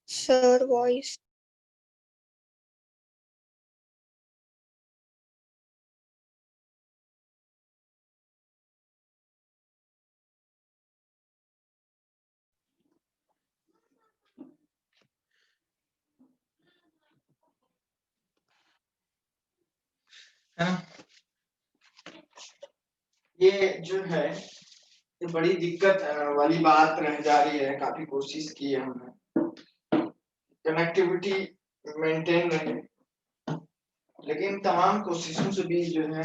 Sir, voice. है ना। ये जो है ये बड़ी दिक्कत वाली बात रह जा रही है। काफी कोशिश की है हमने, कनेक्टिविटी मेंटेन रहे, लेकिन तमाम कोशिशों से भी जो है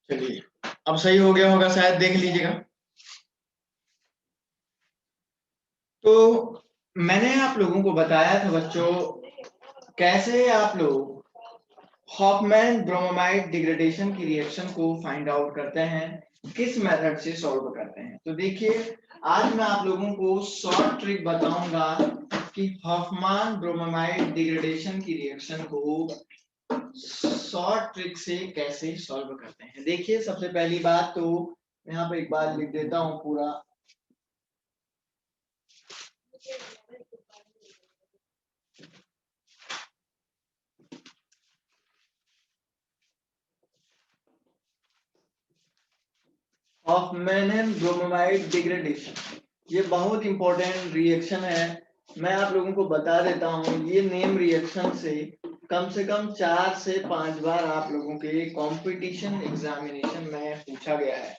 चलिए अब सही हो गया होगा शायद, देख लीजिएगा। तो मैंने आप लोगों को बताया था बच्चों, कैसे आप लोग हॉफमैन ब्रोमोमाइड डिग्रेडेशन की रिएक्शन को फाइंड आउट करते हैं, किस मेथड से सॉल्व करते हैं। तो देखिए आज मैं आप लोगों को शॉर्ट ट्रिक बताऊंगा कि हॉफमैन ब्रोमोमाइड डिग्रेडेशन की रिएक्शन को शॉर्ट ट्रिक से कैसे सॉल्व करते हैं। देखिए सबसे पहली बात तो यहाँ पे एक बार लिख देता हूं पूरा। हॉफमैन ब्रोमोमाइड डिग्रेडेशन, ये बहुत इंपॉर्टेंट रिएक्शन है। मैं आप लोगों को बता देता हूँ, ये नेम रिएक्शन से कम 4 से 5 बार आप लोगों के कंपटीशन एग्जामिनेशन में पूछा गया है।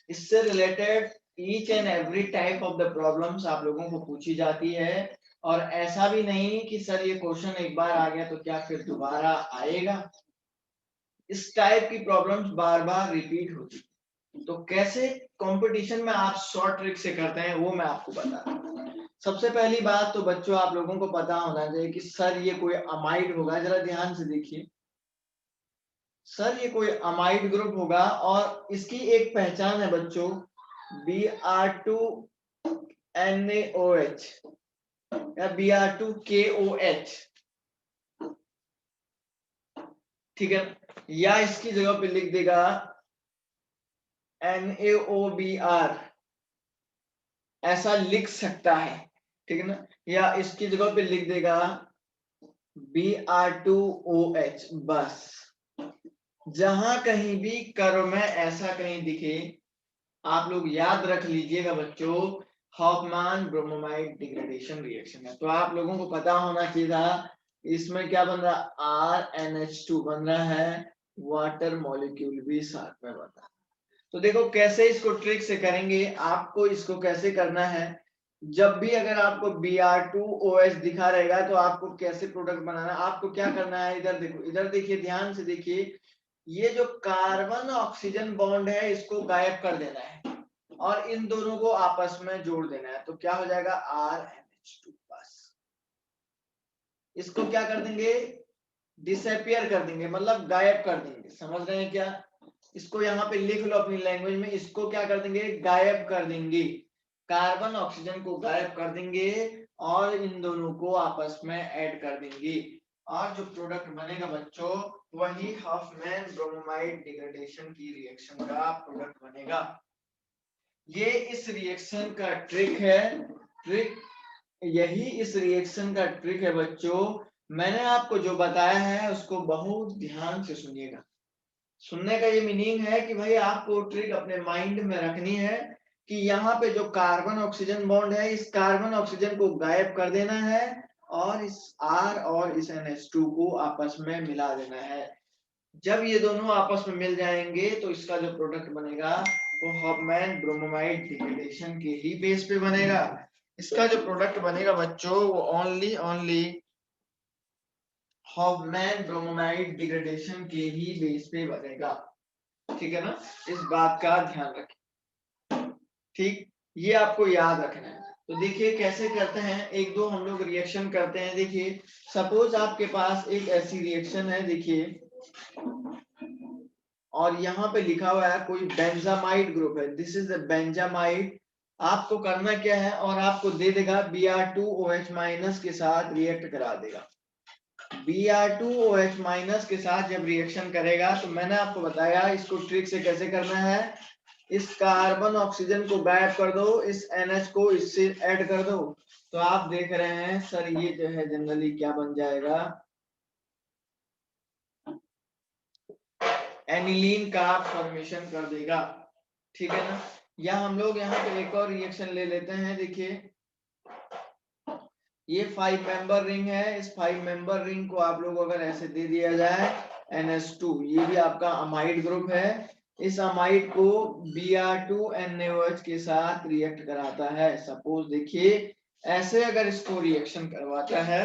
इससे related each and every type of the problems आप लोगों को पूछी जाती है। और ऐसा भी नहीं कि सर ये क्वेश्चन एक बार आ गया तो क्या फिर दोबारा आएगा। इस टाइप की प्रॉब्लम्स बार बार रिपीट होती है। तो कैसे कंपटीशन में आप शॉर्ट ट्रिक से करते हैं वो मैं आपको बता रहा हूँ। सबसे पहली बात तो बच्चों आप लोगों को पता होना चाहिए कि सर ये कोई अमाइड होगा। जरा ध्यान से देखिए, सर ये कोई अमाइड ग्रुप होगा और इसकी एक पहचान है बच्चों, Br2NaOH या Br2KOH, ठीक है। या इसकी जगह पे लिख देगा NaOBr, ऐसा लिख सकता है, ठीक है ना। या इसकी जगह पे लिख देगा Br2OH। बस जहां कहीं भी कर्व में ऐसा कहीं दिखे, आप लोग याद रख लीजिएगा बच्चों, हॉफमैन ब्रोमोमाइड डिग्रेडेशन रिएक्शन है। तो आप लोगों को पता होना चाहिए था इसमें क्या बन रहा, RNH2 बन रहा है, वाटर मॉलिक्यूल भी साथ में बन रहा है। तो देखो कैसे इसको ट्रिक से करेंगे। आपको इसको कैसे करना है, जब भी अगर आपको Br2OH दिखा रहेगा तो आपको कैसे प्रोडक्ट बनाना है, आपको क्या करना है, इधर देखो, इधर देखिए, ध्यान से देखिए, ये जो कार्बन ऑक्सीजन बॉन्ड है इसको गायब कर देना है और इन दोनों को आपस में जोड़ देना है। तो क्या हो जाएगा, RNH2। बस इसको क्या कर देंगे, डिसअपियर कर देंगे, मतलब गायब कर देंगे। समझ रहे हैं क्या, इसको यहाँ पे लिख लो अपनी लैंग्वेज में, इसको क्या कर देंगे, गायब कर देंगे। कार्बन ऑक्सीजन को गायब कर देंगे और इन दोनों को आपस में ऐड कर देंगे और जो प्रोडक्ट बनेगा बच्चों वही हॉफमैन ब्रोमोमाइड डिग्रेडेशन की रिएक्शन का प्रोडक्ट बनेगा। ये इस रिएक्शन का ट्रिक है, ट्रिक यही इस रिएक्शन का ट्रिक है बच्चों। मैंने आपको जो बताया है उसको बहुत ध्यान से सुनिएगा। सुनने का ये मीनिंग है कि भाई आपको ट्रिक अपने माइंड में रखनी है कि यहाँ पे जो कार्बन ऑक्सीजन बॉन्ड है इस कार्बन ऑक्सीजन को गायब कर देना है और इस R और इस NH2 को आपस में मिला देना है। जब ये दोनों आपस में मिल जाएंगे तो इसका जो प्रोडक्ट बनेगा वो हॉफमैन ब्रोमोमाइड डिग्रेडेशन के ही बेस पे बनेगा। इसका जो प्रोडक्ट बनेगा बच्चों वो ओनली हॉफमैन ब्रोमोमाइड डिग्रेडेशन के ही बेस पे बनेगा। ठीक है ना, इस बात का ध्यान रखें। ठीक, ये आपको याद रखना है। तो देखिए कैसे करते हैं, एक दो हम लोग रिएक्शन करते हैं। देखिए सपोज आपके पास एक ऐसी रिएक्शन है, देखिए और यहाँ पे लिखा हुआ है कोई बेंजामाइड ग्रुप है, दिस इज द बेंजामाइड। आपको करना क्या है, और आपको दे देगा Br2OH- के साथ रिएक्ट करा देगा। Br2OH- के साथ जब रिएक्शन करेगा तो मैंने आपको बताया इसको ट्रिक से कैसे करना है। इस कार्बन ऑक्सीजन को गायब कर दो, इस NH को इससे ऐड कर दो, तो आप देख रहे हैं सर ये जो है जनरली क्या बन जाएगा, एनिलीन का फॉर्मेशन कर देगा। ठीक है ना, या हम लोग यहाँ पे एक और रिएक्शन ले लेते हैं। देखिए ये 5 मेंबर रिंग है, इस 5 मेंबर रिंग को आप लोग अगर ऐसे दे दिया जाए NH2, ये भी आपका अमाइड ग्रुप है, इस अमाइड को Br2NaOH के साथ रिएक्ट कराता है। सपोज देखिए ऐसे अगर इसको रिएक्शन करवाता है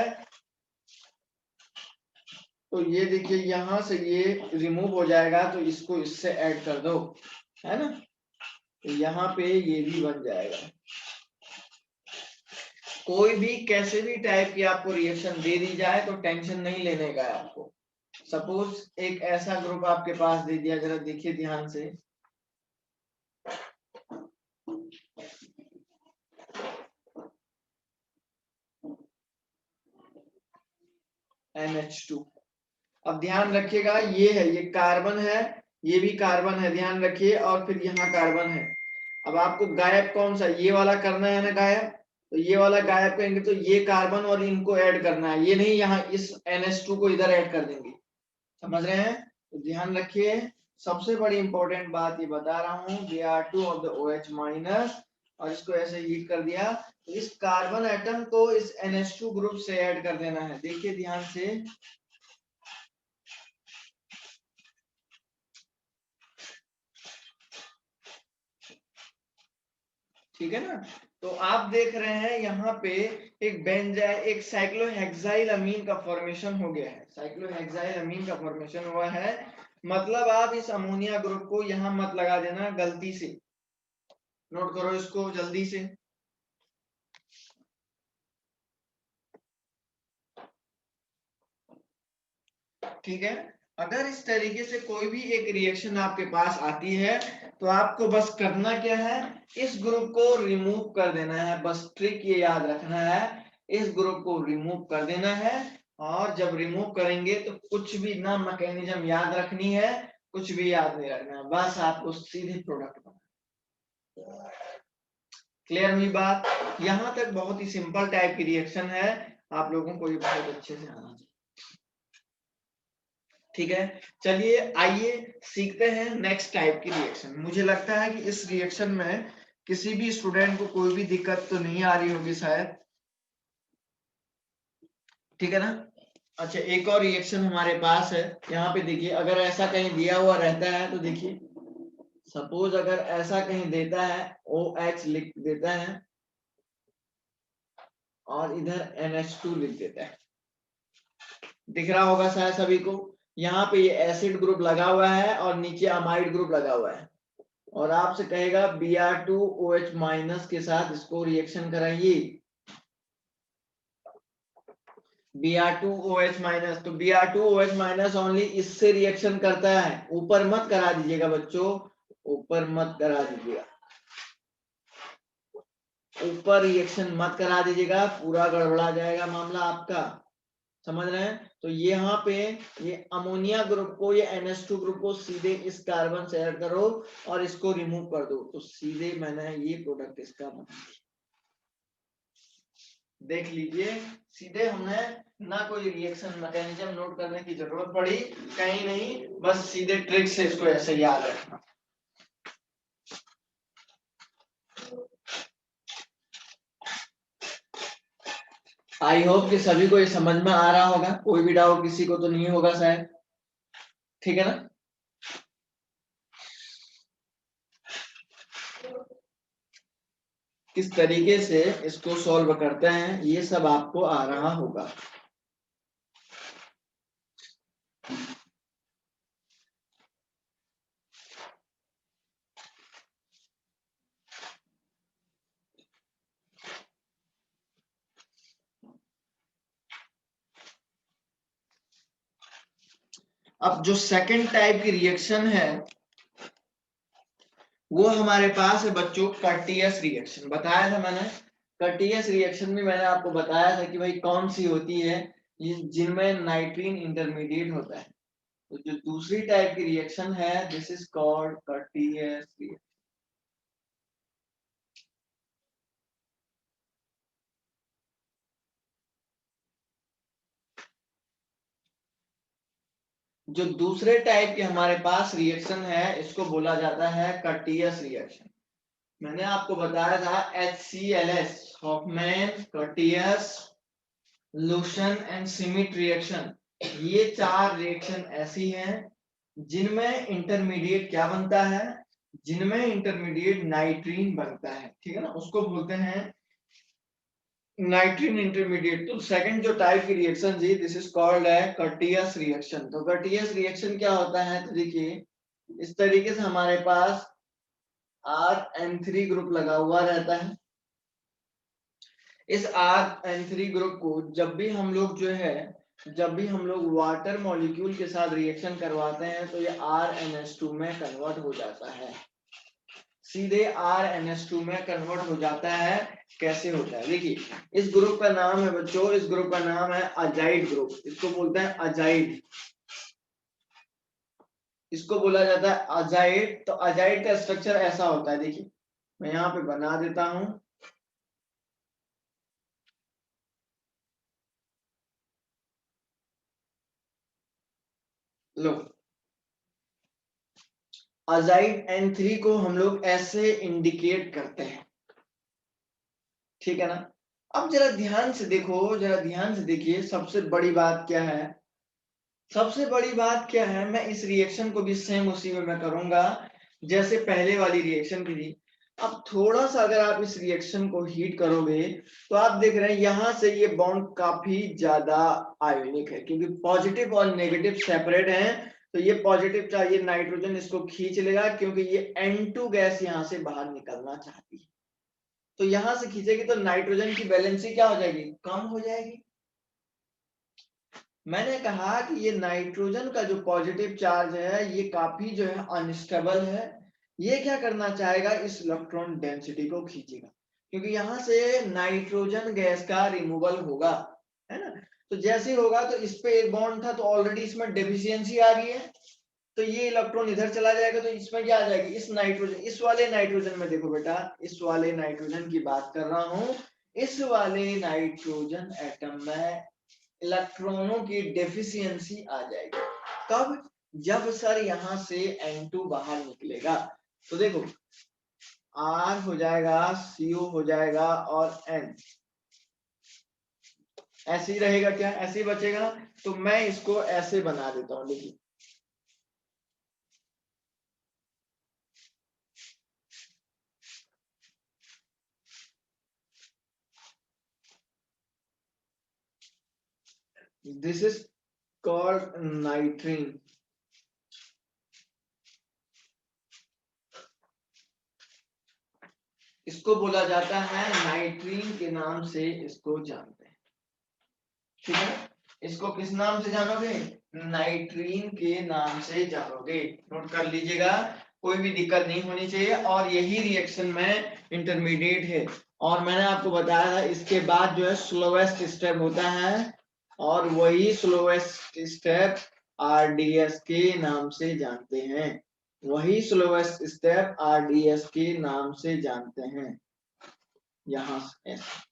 तो ये देखिए यहां से ये रिमूव हो जाएगा, तो इसको इससे ऐड कर दो, है ना, तो यहाँ पे ये भी बन जाएगा। कोई भी कैसे भी टाइप की आपको रिएक्शन दे दी जाए तो टेंशन नहीं लेने का है आपको। सपोज एक ऐसा ग्रुप आपके पास दे दिया, जरा देखिए ध्यान से, NH2। अब ध्यान रखिएगा ये है, ये कार्बन है, ये भी कार्बन है, ध्यान रखिए, और फिर यहाँ कार्बन है। अब आपको गायब कौन सा, ये वाला करना है ना गायब, तो ये वाला गायब करेंगे तो ये कार्बन और इनको ऐड करना है, ये नहीं यहाँ इस NH2 को इधर ऐड कर देंगे। समझ रहे हैं, तो ध्यान रखिए। सबसे बड़ी इंपॉर्टेंट बात ये बता रहा हूँ, Br2 of the OH- और इसको ऐसे हीट कर दिया, तो इस कार्बन एटम को इस NH2 ग्रुप से ऐड कर देना है। देखिए ध्यान से, ठीक है ना, तो आप देख रहे हैं यहाँ पे एक साइक्लोहेक्साइल अमीन का फॉर्मेशन हो गया है, साइक्लोहेक्साइल अमीन का फॉर्मेशन हुआ है। मतलब आप इस अमोनिया ग्रुप को यहाँ मत लगा देना गलती से, नोट करो इसको जल्दी से। ठीक है, अगर इस तरीके से कोई भी एक रिएक्शन आपके पास आती है तो आपको बस करना क्या है, इस ग्रुप को रिमूव कर देना है। बस ट्रिक ये याद रखना है, इस ग्रुप को रिमूव कर देना है, और जब रिमूव करेंगे तो कुछ भी ना मैकेनिज्म याद रखनी है, कुछ भी याद नहीं रखना है, बस आपको सीधे प्रोडक्ट बनाना। क्लियर हुई बात, यहां तक बहुत ही सिंपल टाइप की रिएक्शन है, आप लोगों को ये बहुत अच्छे से आना चाहिए। ठीक है, चलिए आइए सीखते हैं नेक्स्ट टाइप की रिएक्शन। मुझे लगता है कि इस रिएक्शन में किसी भी स्टूडेंट को कोई भी दिक्कत तो नहीं आ रही होगी शायद, ठीक है ना। अच्छा, एक और रिएक्शन हमारे पास है, यहाँ पे देखिए अगर ऐसा कहीं दिया हुआ रहता है तो देखिए सपोज अगर ऐसा कहीं देता है OH लिख देता है और इधर NH2 लिख देता है, दिख रहा होगा शायद सभी को, यहाँ पे ये एसिड ग्रुप लगा हुआ है और नीचे अमाइड ग्रुप लगा हुआ है, और आपसे कहेगा Br2OH- के साथ इसको रिएक्शन कराइए, Br2OH-, तो Br2OH- ओनली इससे रिएक्शन करता है, ऊपर मत करा दीजिएगा बच्चों, ऊपर मत करा दीजिएगा, ऊपर रिएक्शन मत करा दीजिएगा, पूरा गड़बड़ा जाएगा मामला आपका। समझ रहे हैं, तो यहाँ पे ये अमोनिया ग्रुप को, ये NH2 ग्रुप को सीधे इस कार्बन से ऐड करो और इसको रिमूव कर दो, तो सीधे मैंने ये प्रोडक्ट इसका बना दिया। देख लीजिए, सीधे हमने ना कोई रिएक्शन मैकेनिज्म नोट करने की जरूरत पड़ी कहीं नहीं, बस सीधे ट्रिक से इसको ऐसे याद रखना। आई होप कि सभी को ये समझ में आ रहा होगा, कोई भी डाउट किसी को तो नहीं होगा शायद, ठीक है ना। किस तरीके से इसको सॉल्व करते हैं ये सब आपको आ रहा होगा। अब जो सेकंड टाइप की रिएक्शन है वो हमारे पास है बच्चों कर्टियस रिएक्शन। बताया था मैंने, कर्टियस रिएक्शन में मैंने आपको बताया था कि भाई कौन सी होती है, जिनमें नाइट्रीन इंटरमीडिएट होता है। तो जो दूसरी टाइप की रिएक्शन है this is called Curtius reaction. जो दूसरे टाइप के हमारे पास रिएक्शन है इसको बोला जाता है कर्टियस रिएक्शन। मैंने आपको बताया था HClS, Hofmann, Curtius, Lossen and Schmidt reaction. ये 4 रिएक्शन ऐसी हैं जिनमें इंटरमीडिएट क्या बनता है, जिनमें इंटरमीडिएट नाइट्रीन बनता है, ठीक है ना, उसको बोलते हैं नाइट्रीन इंटरमीडिएट। तो सेकंड जो टाइप की रिएक्शन जी दिस इज कॉल्ड है कर्टियस रिएक्शन। तो कर्टियस रिएक्शन क्या होता है, तो देखिए इस तरीके से हमारे पास RN3 ग्रुप लगा हुआ रहता है। इस RN3 ग्रुप को जब भी हम लोग वाटर मॉलिक्यूल के साथ रिएक्शन करवाते हैं तो ये RNH2 में कन्वर्ट हो जाता है, सीधे RNH2 में कन्वर्ट हो जाता है। कैसे होता है देखिए, इस ग्रुप का नाम है बच्चों, इस ग्रुप का नाम है अजाइड ग्रुप, इसको बोलते हैं अजाइड, इसको बोला जाता है अजाइड। तो अजाइड का स्ट्रक्चर ऐसा होता है, देखिए मैं यहाँ पे बना देता हूं, लो अजाइड N3 को हम लोग ऐसे इंडिकेट करते हैं, ठीक है ना। अब जरा ध्यान से देखो, जरा ध्यान से देखिए, सबसे बड़ी बात क्या है, सबसे बड़ी बात क्या है, मैं इस रिएक्शन को भी सेम उसी में मैं करूंगा जैसे पहले वाली रिएक्शन की थी। अब थोड़ा सा अगर आप इस रिएक्शन को हीट करोगे तो आप देख रहे हैं यहां से ये बॉन्ड काफी ज्यादा आयोनिक है, क्योंकि पॉजिटिव और नेगेटिव सेपरेट हैं। तो ये पॉजिटिव चाहिए नाइट्रोजन इसको खींच लेगा, क्योंकि ये N2 गैस यहां से बाहर निकलना चाहती है, तो यहां से खींचेगी तो नाइट्रोजन की वैलेंसी क्या हो जाएगी, कम हो जाएगी। मैंने कहा कि ये नाइट्रोजन का जो पॉजिटिव चार्ज है ये काफी जो है अनस्टेबल है, ये क्या करना चाहेगा, इस इलेक्ट्रॉन डेंसिटी को खींचेगा, क्योंकि यहां से नाइट्रोजन गैस का रिमूवल होगा, है ना। तो जैसे होगा तो इस पे एक बॉन्ड था तो ऑलरेडी इसमें डेफिशिएंसी आ गई है, तो ये इलेक्ट्रॉन इधर चला जाएगा तो इसमें क्या आ जाएगी, इस नाइट्रोजन, इस वाले नाइट्रोजन में देखो बेटा, इस वाले नाइट्रोजन की बात कर रहा हूं, इस वाले नाइट्रोजन एटम में इलेक्ट्रॉनों की डेफिशिएंसी आ जाएगी। कब, जब सर यहां से N2 बाहर निकलेगा, तो देखो R हो जाएगा, CO हो जाएगा और N ऐसे ही रहेगा, क्या ऐसे ही बचेगा। तो मैं इसको ऐसे बना देता हूं, देखिए दिस इज कॉल्ड नाइट्रीन। इसको बोला जाता है नाइट्रीन के नाम से इसको जानते हैं, ठीक है। इसको किस नाम से जानोगे, नाइट्रीन के नाम से जानोगे, नोट कर लीजिएगा, कोई भी दिक्कत नहीं होनी चाहिए। और यही रिएक्शन में इंटरमीडिएट है, और मैंने आपको बताया था इसके बाद जो है स्लोवेस्ट स्टेप होता है, और वही स्लोवेस्ट स्टेप RDS के नाम से जानते हैं, वही स्लोवेस्ट स्टेप RDS के नाम से जानते हैं, यहां से ऐसे।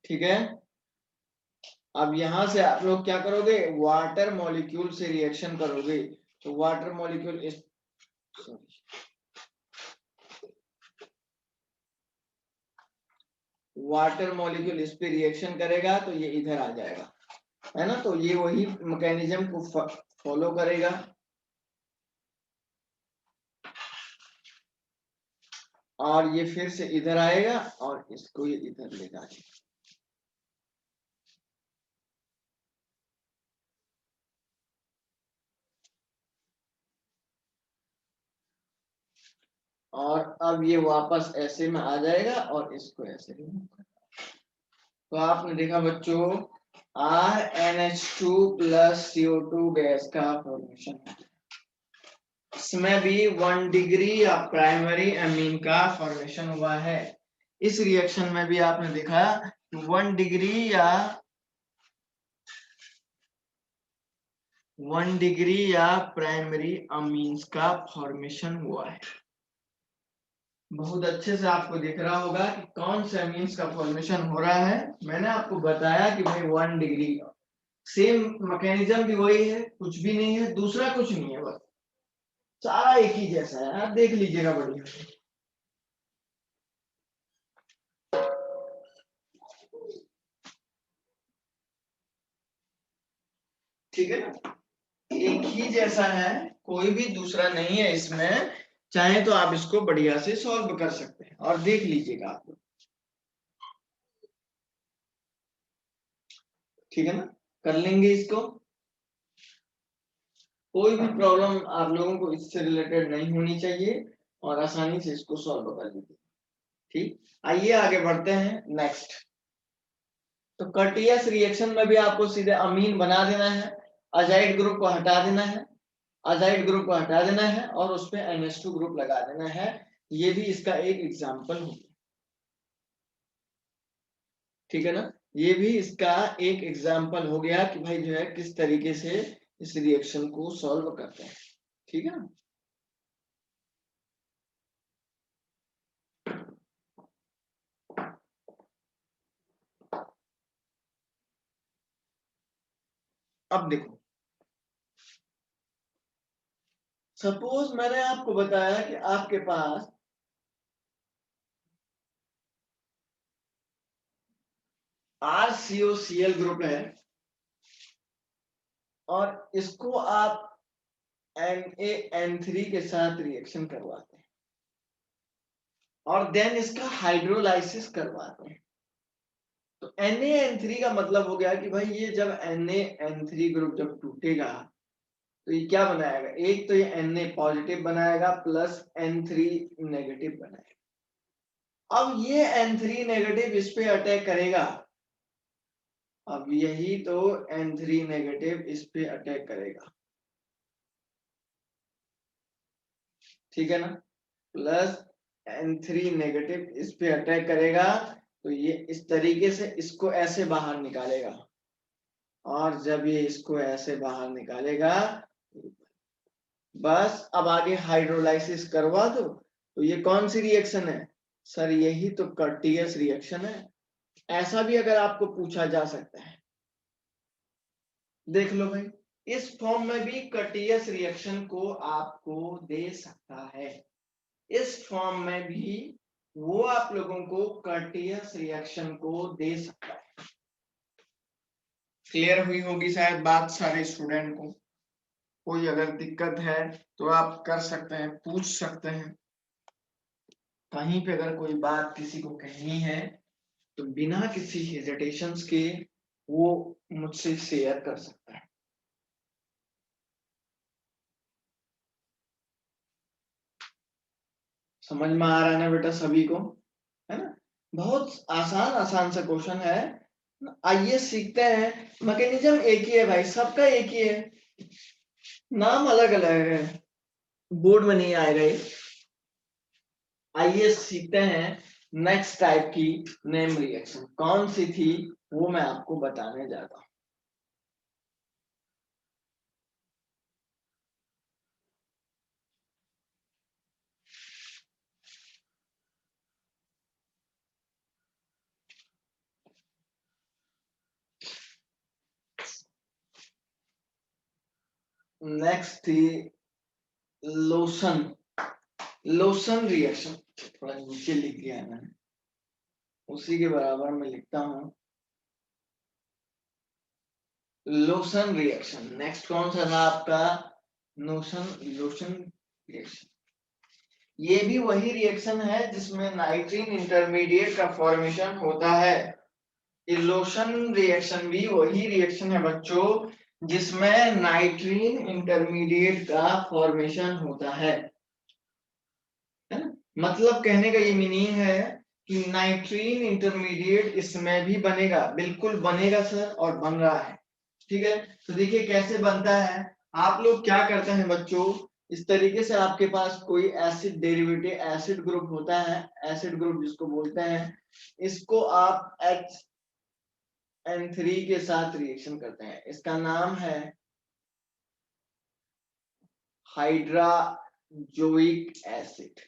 ठीक है, अब यहां से आप लोग क्या करोगे, वाटर मॉलिक्यूल से रिएक्शन करोगे, तो वाटर मॉलिक्यूल इस वाटर मॉलिक्यूल इस पे रिएक्शन करेगा तो ये इधर आ जाएगा, है ना। तो ये वही मैकेनिज्म को फॉलो करेगा, और ये फिर से इधर आएगा और इसको ये इधर ले जाएगा। और अब ये वापस ऐसे में आ जाएगा और इसको ऐसे रिमूव कर। तो आपने देखा बच्चों, RnH2 प्लस CO2 गैस का फॉर्मेशन, इसमें भी 1 डिग्री या प्राइमरी अमीन का फॉर्मेशन हुआ है। इस रिएक्शन में भी आपने देखा 1 डिग्री या प्राइमरी अमीन्स का फॉर्मेशन हुआ है। बहुत अच्छे से आपको दिख रहा होगा कि कौन से अमीन्स का फॉर्मेशन हो रहा है। मैंने आपको बताया कि भाई 1 डिग्री का सेम मैकेनिज्म भी वही है, कुछ भी नहीं है, दूसरा कुछ नहीं है, बस सारा एक ही जैसा है। आप देख लीजिएगा बढ़िया से, ठीक है ना, एक ही जैसा है, कोई भी दूसरा नहीं है इसमें। चाहे तो आप इसको बढ़िया से सॉल्व कर सकते हैं और देख लीजिएगा आप लोग, ठीक है ना, कर लेंगे इसको। कोई भी प्रॉब्लम आप लोगों को इससे रिलेटेड नहीं होनी चाहिए और आसानी से इसको सॉल्व कर लीजिए। ठीक, आइए आगे बढ़ते हैं नेक्स्ट। तो कर्टियस रिएक्शन में भी आपको सीधे अमीन बना देना है, अजाइड ग्रुप को हटा देना है, अजाइड ग्रुप को हटा देना है और उस पे NH2 ग्रुप लगा देना है। ये भी इसका एक एग्जांपल हो गया, ठीक है ना, ये भी इसका एक एग्जांपल हो गया कि भाई जो है किस तरीके से इस रिएक्शन को सॉल्व करते हैं, ठीक है ना। अब देखो, सपोज मैंने आपको बताया कि आपके पास RCOCl ग्रुप है और इसको आप NaN3 के साथ रिएक्शन करवाते हैं और देन इसका हाइड्रोलाइसिस करवाते हैं। तो NaN3 का मतलब हो गया कि भाई ये जब NaN3 ग्रुप जब टूटेगा तो ये क्या बनाएगा, एक तो ये Na पॉजिटिव बनाएगा प्लस N3 नेगेटिव बनाएगा। अब ये N3 नेगेटिव इस पे अटैक करेगा, अब यही तो N3 नेगेटिव इस पे अटैक करेगा, ठीक है ना, प्लस N3 नेगेटिव इस पे अटैक करेगा। तो ये इस तरीके से इसको ऐसे बाहर निकालेगा और जब ये इसको ऐसे बाहर निकालेगा बस अब आगे हाइड्रोलाइसिस करवा दो। तो ये कौन सी रिएक्शन है सर, यही तो कर्टियस रिएक्शन है। ऐसा भी अगर आपको पूछा जा सकता है, देख लो भाई, इस फॉर्म में भी कर्टियस रिएक्शन को आपको दे सकता है, इस फॉर्म में भी वो आप लोगों को कर्टियस रिएक्शन को दे सकता है। क्लियर हुई होगी शायद बात सारे स्टूडेंट को। कोई अगर दिक्कत है तो आप कर सकते हैं, पूछ सकते हैं, कहीं पे अगर कोई बात किसी को कहनी है तो बिना किसी हेजिटेशंस के वो मुझसे शेयर कर सकता है। समझ में आ रहा है ना बेटा सभी को, है ना, बहुत आसान आसान सा क्वेश्चन है। आइए सीखते हैं। मैकेनिज्म एक ही है भाई, सबका एक ही है, नाम अलग अलग है, बोर्ड में नहीं आएगा ये। आइए सीखते हैं नेक्स्ट टाइप की नेम रिएक्शन कौन सी थी, वो मैं आपको बताने जाता हूं। नेक्स्ट थी लोसन रिएक्शन, थोड़ा नीचे लिख दिया है मैंने, उसी के बराबर में लिखता हूं। Lotion reaction. नेक्स्ट कौन सा था आपका? Lotion reaction. ये भी वही रिएक्शन है जिसमें नाइट्रीन इंटरमीडिएट का फॉर्मेशन होता है। लोशन रिएक्शन भी वही रिएक्शन है बच्चों जिसमें नाइट्रीन इंटरमीडिएट का फॉर्मेशन होता है ना? मतलब कहने का ये मीनिंग है कि नाइट्रीन इंटरमीडिएट इसमें भी बनेगा, बिल्कुल बनेगा सर, और बन रहा है। ठीक है, तो देखिए कैसे बनता है। आप लोग क्या करते हैं बच्चों, इस तरीके से आपके पास कोई एसिड डेरिवेटिव, एसिड ग्रुप होता है, एसिड ग्रुप जिसको बोलते हैं, इसको आप HN3 के साथ रिएक्शन करते हैं। इसका नाम है हाइड्राजोइक एसिड।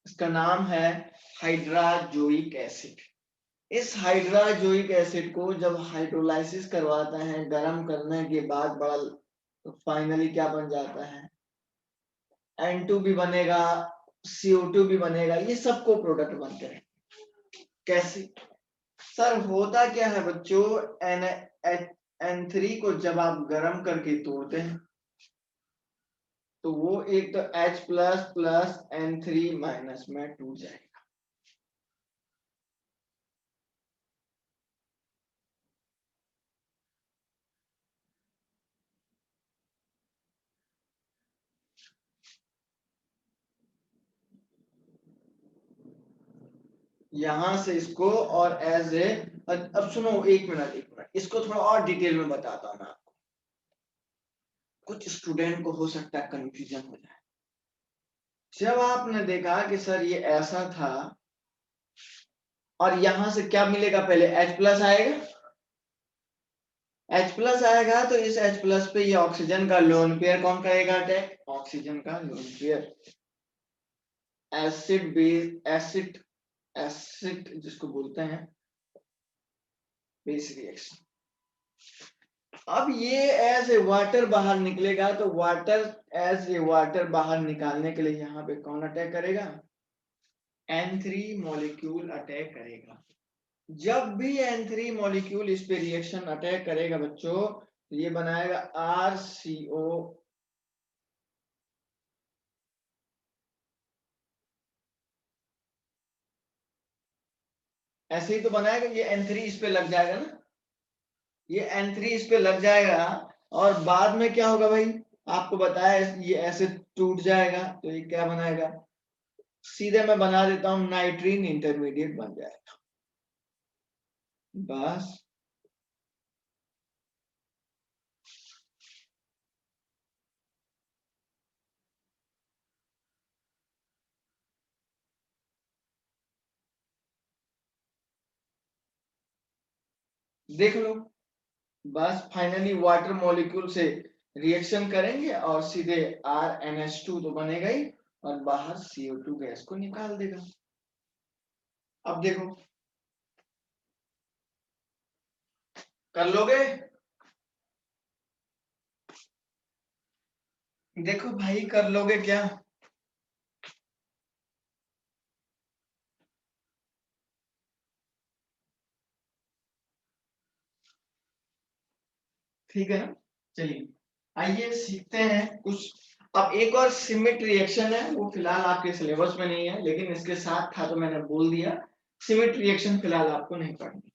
इसका नाम है हाइड्राजोइक एसिड। इस हाइड्राजोइक एसिड को जब हाइड्रोलाइसिस करवाते हैं गर्म करने के बाद बड़ा, तो फाइनली क्या बन जाता है, N2 भी बनेगा, CO2 भी बनेगा, ये सबको प्रोडक्ट बनते हैं। कैसे सर? होता क्या है बच्चों, N3 को जब आप गर्म करके तोड़ते हैं तो वो एक तो H plus plus N3 minus में टूट जाएगा। यहां से इसको और एज ए, अब सुनो एक मिनट, इसको थोड़ा और डिटेल में बताता हूं मैं आपको, कुछ स्टूडेंट को हो सकता है कंफ्यूजन हो जाए। जब आपने देखा कि सर ये ऐसा था और यहां से क्या मिलेगा, पहले H प्लस आएगा, H प्लस आएगा तो इस H प्लस पे ये ऑक्सीजन का लोन पेयर कौन करेगा अटैक, ऑक्सीजन का lone pair. Acid base, acid जिसको बोलते हैं बेस रिएक्शन। अब ये एज ए वाटर बाहर निकलेगा, तो वाटर एज ए वाटर बाहर निकालने के लिए यहाँ पे कौन अटैक करेगा, N3 मॉलिक्यूल अटैक करेगा। जब भी N3 मॉलिक्यूल इस पे रिएक्शन अटैक करेगा बच्चों, तो ये बनाएगा RCO, ऐसे ही तो बनाएगा, ये N3 इस पे लग जाएगा ना, ये N3 इस पे लग जाएगा और बाद में क्या होगा भाई, आपको बताया ये ऐसे टूट जाएगा, तो ये क्या बनाएगा, सीधे मैं बना देता हूं नाइट्रीन इंटरमीडिएट बन जाएगा बस। देख लो, बस फाइनली वाटर मॉलिक्यूल से रिएक्शन करेंगे और सीधे RNH2 तो बनेगा ही और बाहर CO2 गैस को निकाल देगा। अब देखो, कर लोगे? देखो भाई, कर लोगे क्या? ठीक है ना, चलिए आइए सीखते हैं कुछ। अब एक और सिमिट रिएक्शन है, वो फिलहाल आपके सिलेबस में नहीं है, लेकिन इसके साथ था तो मैंने बोल दिया, सिमिट रिएक्शन फिलहाल आपको नहीं पढ़नी।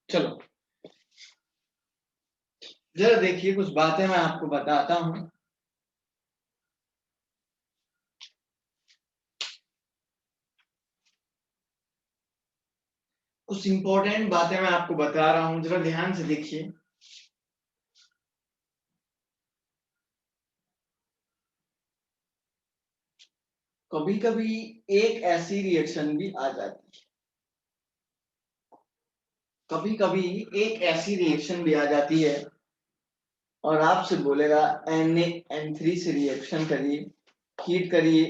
चलो जरा देखिए, कुछ बातें मैं आपको बताता हूं। कुछ इंपॉर्टेंट बातें मैं आपको बता रहा हूं, जरा ध्यान से देखिए। कभी कभी एक ऐसी रिएक्शन भी आ जाती है, कभी कभी एक ऐसी रिएक्शन भी आ जाती है और आपसे बोलेगा Na-N3 से रिएक्शन करिए, हीट करिए,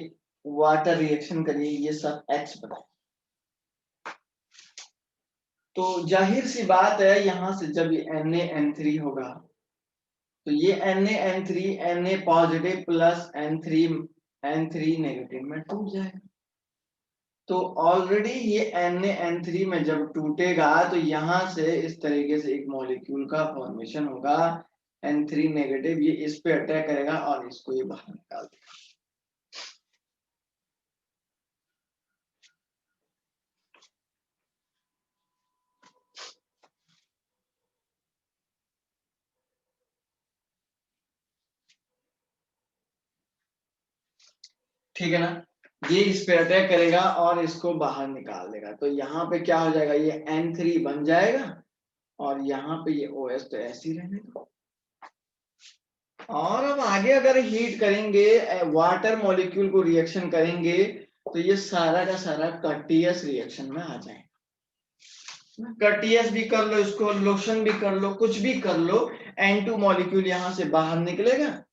वाटर रिएक्शन करिए, ये सब X बनाए। तो जाहिर सी बात है यहां से जब ये Na-N3 होगा तो ये Na-N3 Na positive plus N3 negative में टूट जाएगा। तो ऑलरेडी ये Na-N3 में जब टूटेगा तो यहां से इस तरीके से एक मॉलिक्यूल का फॉर्मेशन होगा, N3 नेगेटिव, ये इस पे अटैक करेगा और इसको ये बाहर निकाल देगा। ठीक है ना, ये इस पे अटैक करेगा और इसको बाहर निकाल देगा। तो यहाँ पे क्या हो जाएगा, ये N3 बन जाएगा और यहाँ पे ये OH तो ऐसे ही रहने दो। और अब आगे अगर हीट करेंगे, वाटर मॉलिक्यूल को रिएक्शन करेंगे तो ये सारा का सारा कटियस रिएक्शन में आ जाएगा। कटियस भी कर लो, इसको लोशन भी कर लो, कुछ भी कर लो, N2 मॉलिक्यूल यहां से बाहर निकलेगा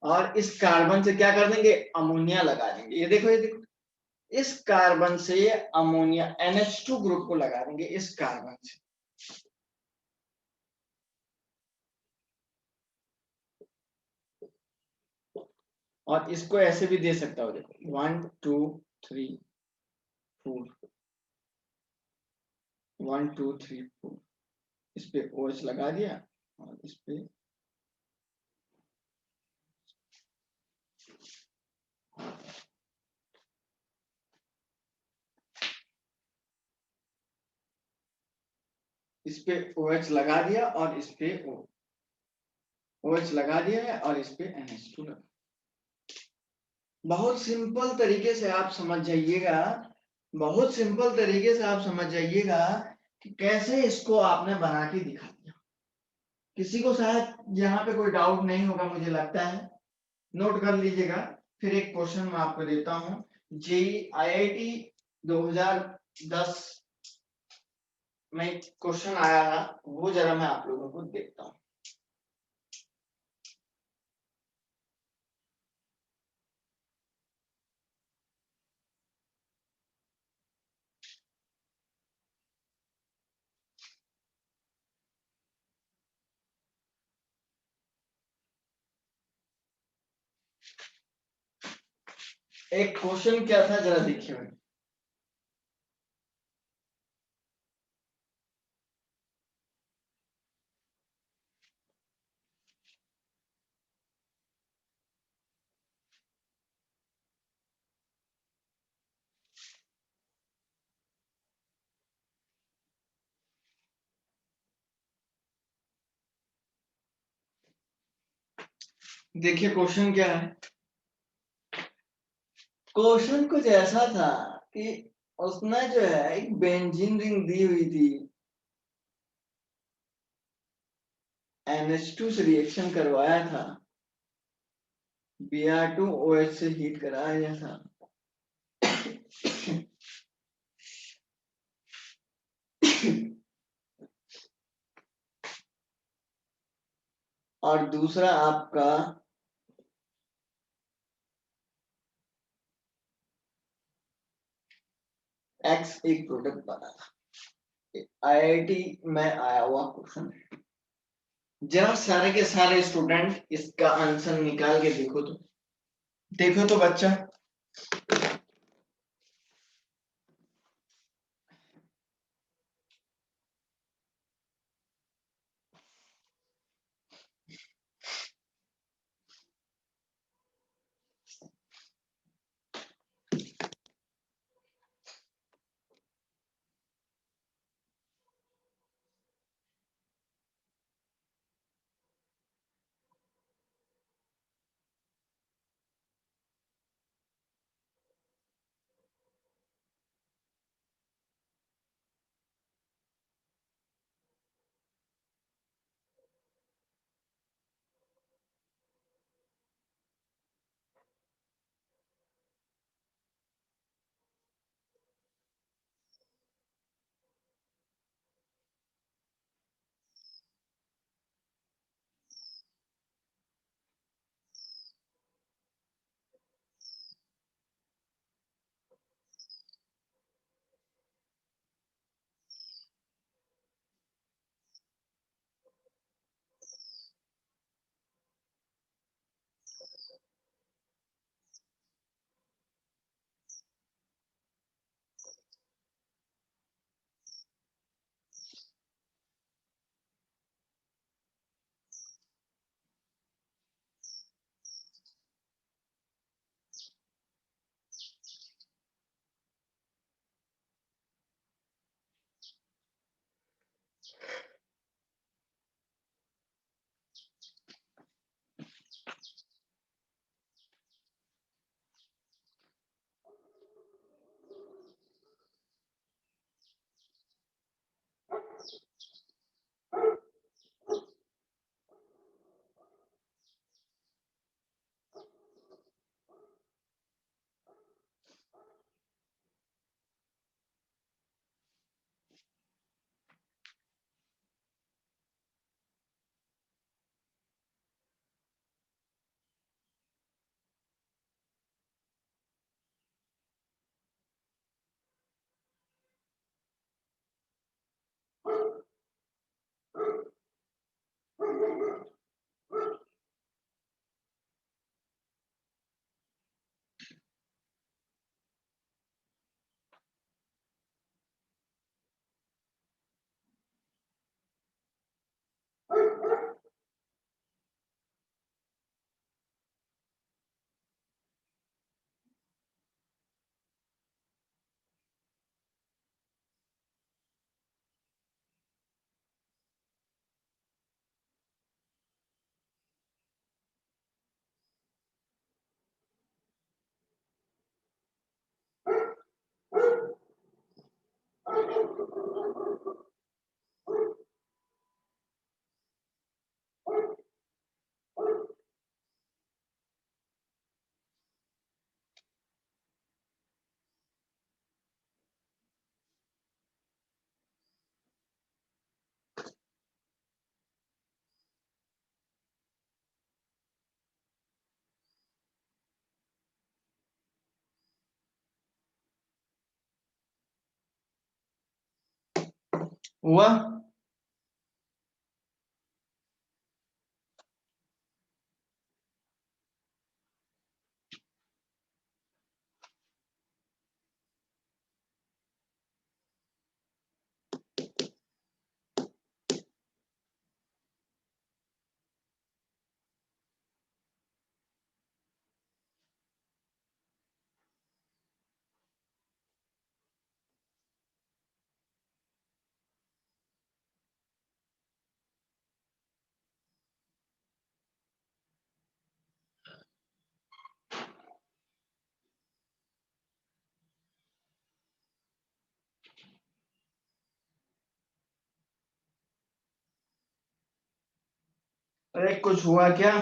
और इस कार्बन से क्या कर देंगे, अमोनिया लगा देंगे। ये देखो, ये देखो, इस कार्बन से अमोनिया NH2 ग्रुप को लगा देंगे इस कार्बन से। और इसको ऐसे भी दे सकता हो, देखो 1 2 3 4, 1 2 3 4, इस पे OH लगा दिया और इस पे OH लगा दिया और इस पे OH लगा दिया है और इस पे NH2 लगा। बहुत सिंपल तरीके से आप समझ जाइएगा, बहुत सिंपल तरीके से आप समझ जाइएगा कि कैसे इसको आपने बना के दिखा दिया। किसी को शायद यहाँ पे कोई डाउट नहीं होगा, मुझे लगता है, नोट कर लीजिएगा। फिर एक क्वेश्चन मैं आपको देता हूँ, जेईई IIT 2010 में क्वेश्चन आया था, वो जरा मैं आप लोगों को देखता हूँ। एक क्वेश्चन क्या था जरा देखिए। देखिए क्वेश्चन क्या है। क्वेश्चन कुछ ऐसा था कि उसने जो है एक बेंजीन रिंग दी हुई थी, NH2 से रिएक्शन करवाया था, Br2OH से हीट कराया था, और दूसरा आपका X एक प्रोडक्ट बना था। IIT में आया हुआ क्वेश्चन है। जरा सारे के सारे स्टूडेंट इसका आंसर निकाल के देखो तो, देखो तो बच्चा। हुआ? अरे कुछ हुआ क्या?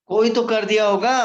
कोई तो कर दिया होगा।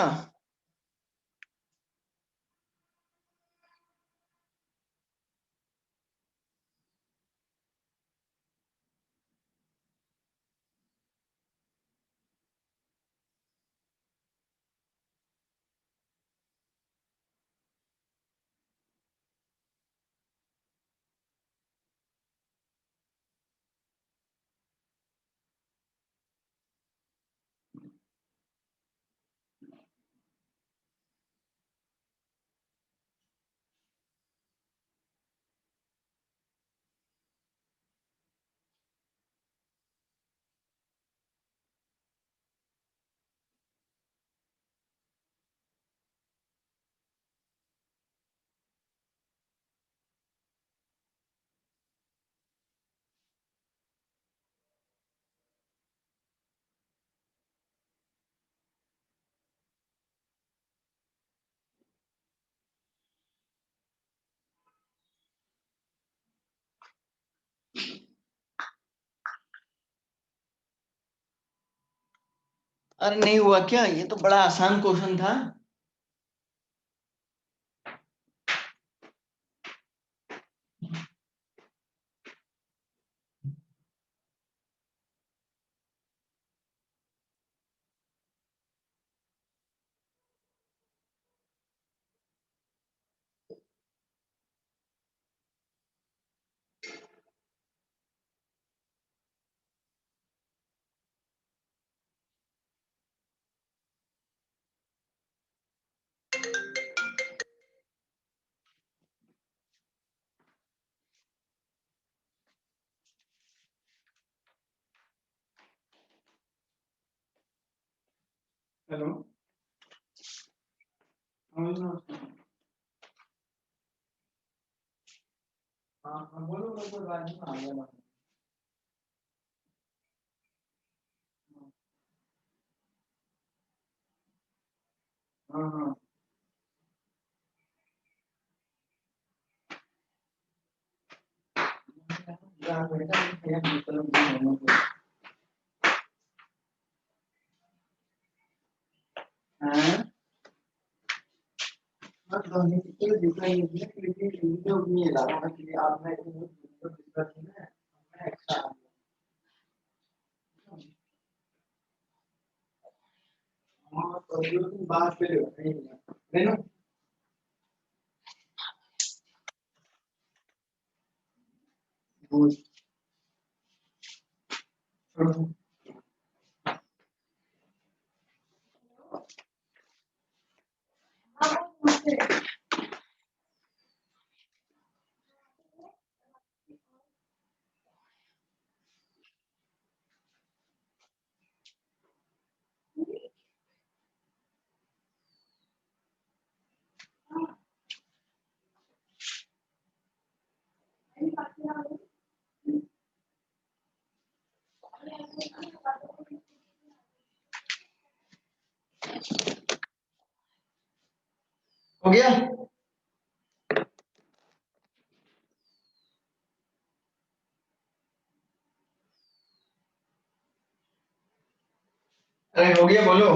अरे नहीं हुआ क्या? ये तो बड़ा आसान क्वेश्चन था। हेलो। हाँ हाँ बोलो बोलो, कोई बात नहीं, आ गया। हाँ हाँ। हाँ, बस धोनी की तो दिखा ही नहीं है, लेकिन वीडियो भी लगा कि आपने वीडियो डिस्कस की ना, मैं एक्स्ट्रा हाँ तो ये तो बात पे नहीं है ना। वो छोड़ो। हो गया? अरे हो गया, बोलो।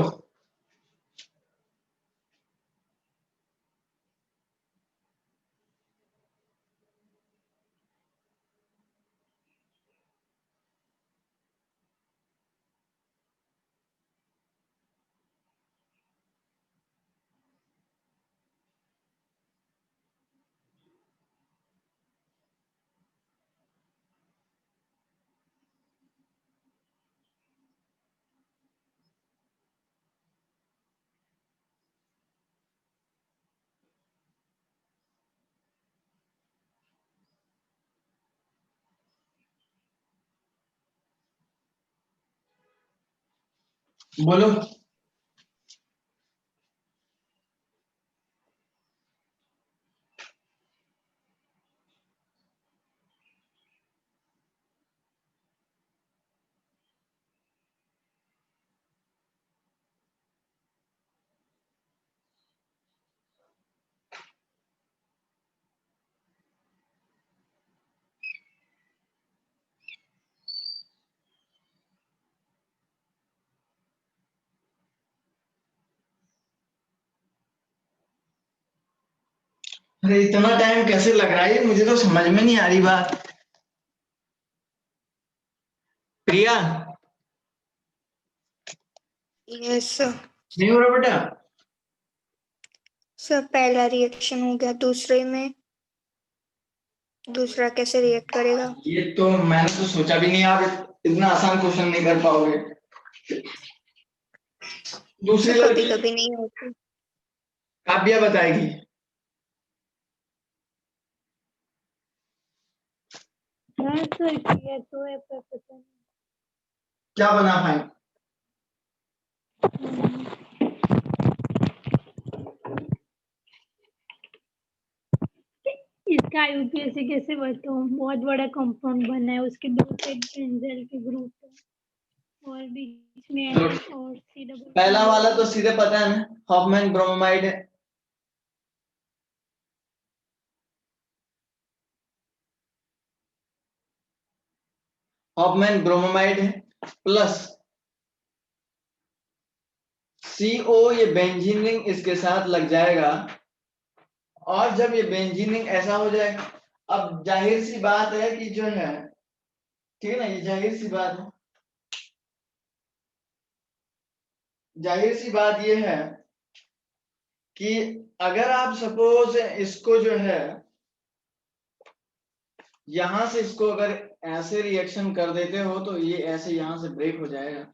बोलो। अरे इतना टाइम कैसे लग रहा है, मुझे तो समझ में नहीं आ रही बात। प्रिया, यस सर। नहीं हो रहा बेटा? सर पहला रिएक्शन हो गया, दूसरे में दूसरा कैसे रिएक्ट करेगा? ये तो मैंने तो सोचा भी नहीं, आप इतना आसान क्वेश्चन नहीं कर पाओगे। दूसरी सर कभी लड़की कभी नहीं होती। काव्या बताएगी। हाँ सर, किया तो है पर पता नहीं। क्या बना भाई? इसका यूपीएससी कैसे बताऊँ? बहुत बड़ा कंपाउंड बना है, उसके दो साइड बेंजीन के ग्रुप है और बीच में चलो, NH और C डबल। पहला वाला तो सीधे पता है ना, हॉफमैन ब्रोमाइड है। हॉफमैन ब्रोमाइड है प्लस CO, ये बेंजीनिंग इसके साथ लग जाएगा। और जब ये बेंजीनिंग ऐसा हो जाए, अब जाहिर सी बात है कि जो है, ठीक है ना, ये जाहिर सी बात है, जाहिर सी बात ये है कि अगर आप सपोज इसको जो है यहां से इसको अगर ऐसे रिएक्शन कर देते हो तो ये ऐसे यहां से ब्रेक हो जाएगा।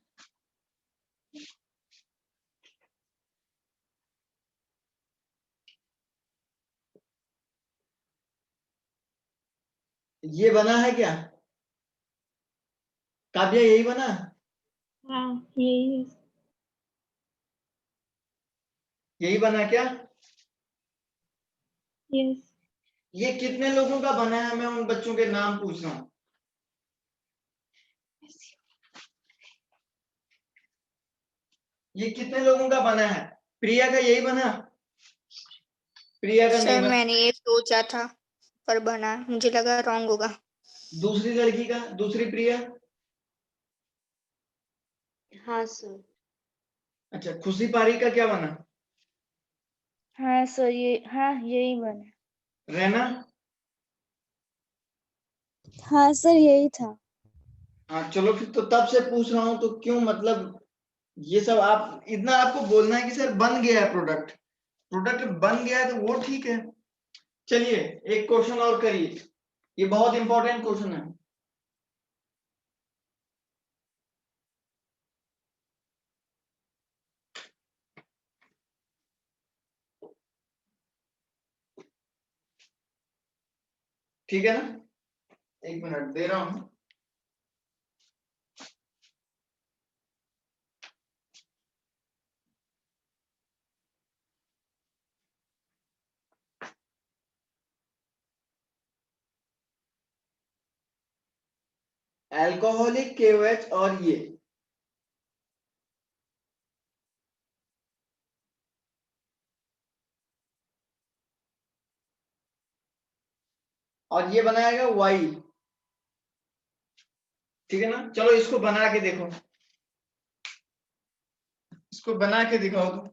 ये बना है क्या काव्या? यही बना? हाँ यही है। यही बना क्या? यस। ये कितने लोगों का बना है? मैं उन बच्चों के नाम पूछ रहा हूँ। ये कितने लोगों का बना है? प्रिया का यही बना? प्रिया का नहीं सर बना? मैंने ये सोचा था पर बना, मुझे लगा रॉन्ग होगा। दूसरी लड़की का, दूसरी प्रिया? हाँ सर। अच्छा, खुशी पारी का क्या बना? हाँ सर, ये हाँ यही बना। रहना? हाँ सर, यही था। हाँ चलो, फिर तो तब से पूछ रहा हूँ तो क्यों, मतलब ये सब आप इतना आपको बोलना है कि सर बन गया है प्रोडक्ट, प्रोडक्ट बन गया है तो वो ठीक है। चलिए एक क्वेश्चन और करिए, ये बहुत इंपॉर्टेंट क्वेश्चन है। ठीक है ना, एक मिनट दे रहा हूं। अल्कोहलिक KOH और ये बनाएगा Y, ठीक है ना। चलो इसको बना के देखो। इसको बना के दिखाओ तो।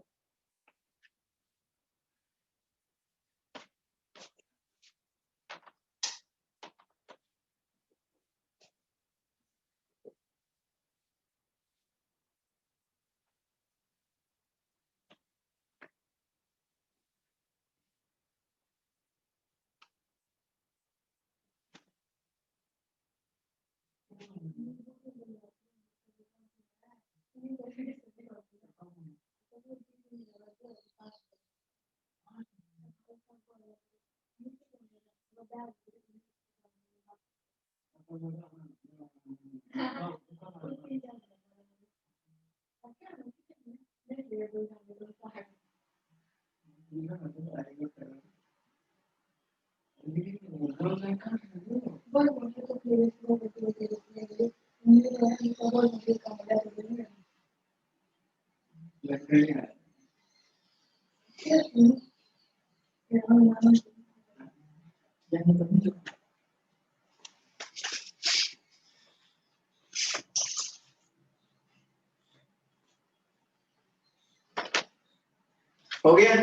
हो गया?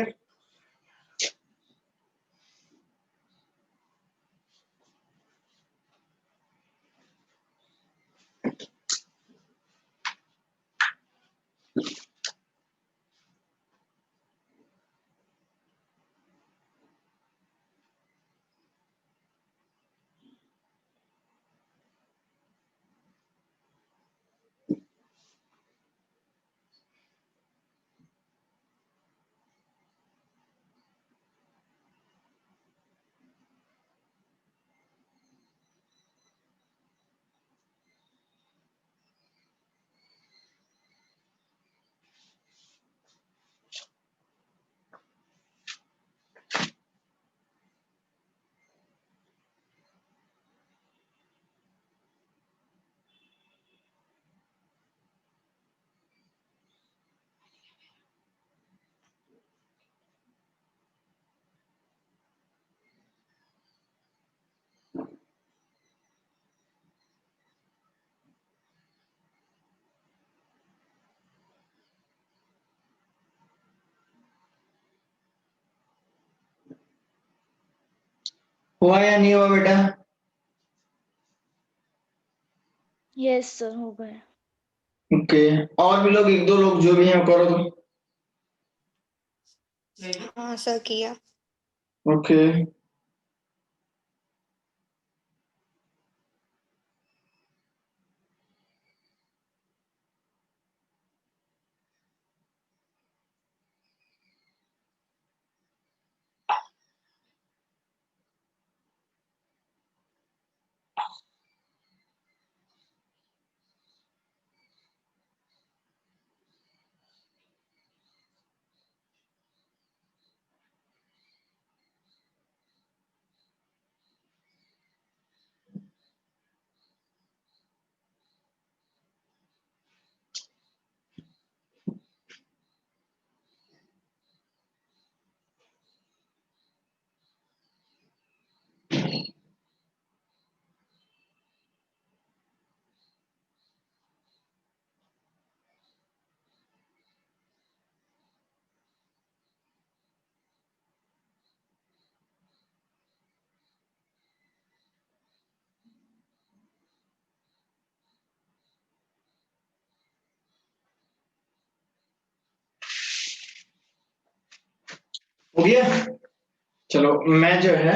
हुआ या नहीं हुआ बेटा? यस सर, हो गया। ओके, और भी लोग, एक दो लोग जो भी हैं करो तो। हाँ सर किया। ओके, हो गया। चलो मैं जो है,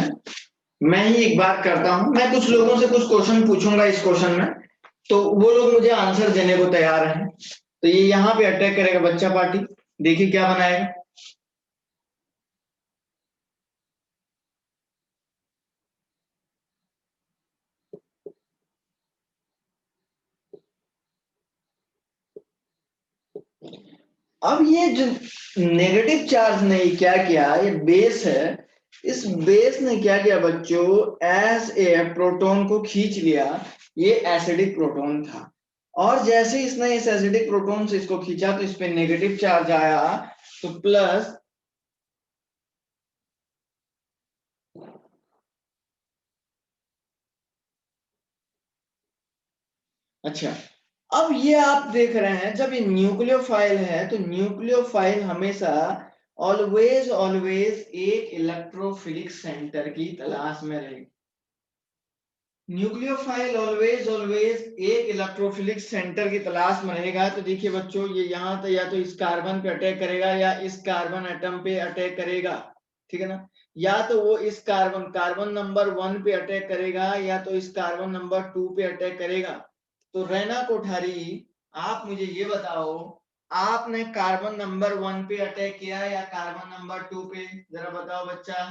मैं ही एक बात करता हूं, मैं कुछ लोगों से कुछ क्वेश्चन पूछूंगा इस क्वेश्चन में, तो वो लोग मुझे आंसर देने को तैयार हैं। तो ये यहाँ पे अटैक करेगा बच्चा पार्टी, देखिए क्या बनाएगा। अब ये जो नेगेटिव चार्ज ने क्या किया, ये बेस है, इस बेस ने क्या किया बच्चों, एज ए प्रोटॉन को खींच लिया। ये एसिडिक प्रोटॉन था, और जैसे इसने इस एसिडिक प्रोटॉन से इसको खींचा तो इस पे नेगेटिव चार्ज आया, तो प्लस, अच्छा अब ये आप देख रहे हैं जब ये न्यूक्लियोफाइल है तो न्यूक्लियोफाइल हमेशा ऑलवेज ऑलवेज एक इलेक्ट्रोफिलिक सेंटर की तलाश में रहेगी। न्यूक्लियोफाइल ऑलवेज ऑलवेज एक इलेक्ट्रोफिलिक सेंटर की तलाश में रहेगा। तो देखिए बच्चों, ये यहाँ तो या तो इस कार्बन पे अटैक करेगा या इस कार्बन एटम पे अटैक करेगा, ठीक है ना। या तो वो इस कार्बन नंबर 1 पे अटैक करेगा या तो इस कार्बन नंबर 2 पे अटैक करेगा। तो रैना कोठारी, आप मुझे ये बताओ, आपने कार्बन नंबर 1 पे अटैक किया या कार्बन नंबर 2 पे, जरा बताओ बच्चा।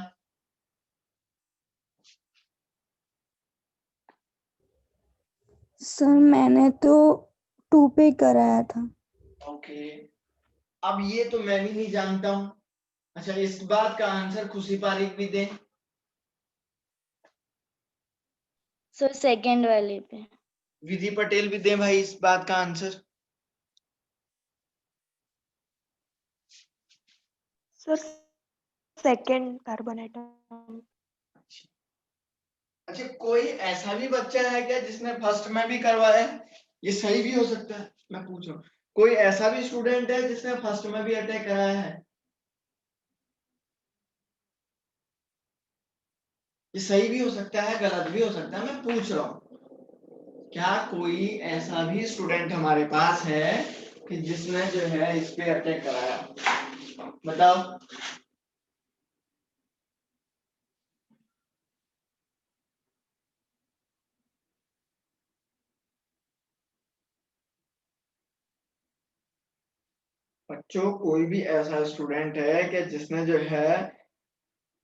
सर मैंने तो 2 पे कराया था। ओके, अब ये तो मैं भी नहीं जानता हूं। अच्छा, इस बात का आंसर खुशी पारिक भी दें। सर सेकंड वाले पे। विधि पटेल भी दें भाई इस बात का answer. Sir second carbon atom. अच्छा, कोई ऐसा भी बच्चा है क्या जिसने फर्स्ट में भी करवाया है? ये सही भी हो सकता है, मैं पूछ रहा हूँ। कोई ऐसा भी स्टूडेंट है जिसने फर्स्ट में भी अटैक कराया है? ये सही भी हो सकता है, गलत भी हो सकता है, मैं पूछ रहा हूँ। क्या कोई ऐसा भी स्टूडेंट हमारे पास है कि जिसने जो है इस पे अटैक कराया? बताओ। बच्चों, कोई भी ऐसा स्टूडेंट है कि जिसने जो है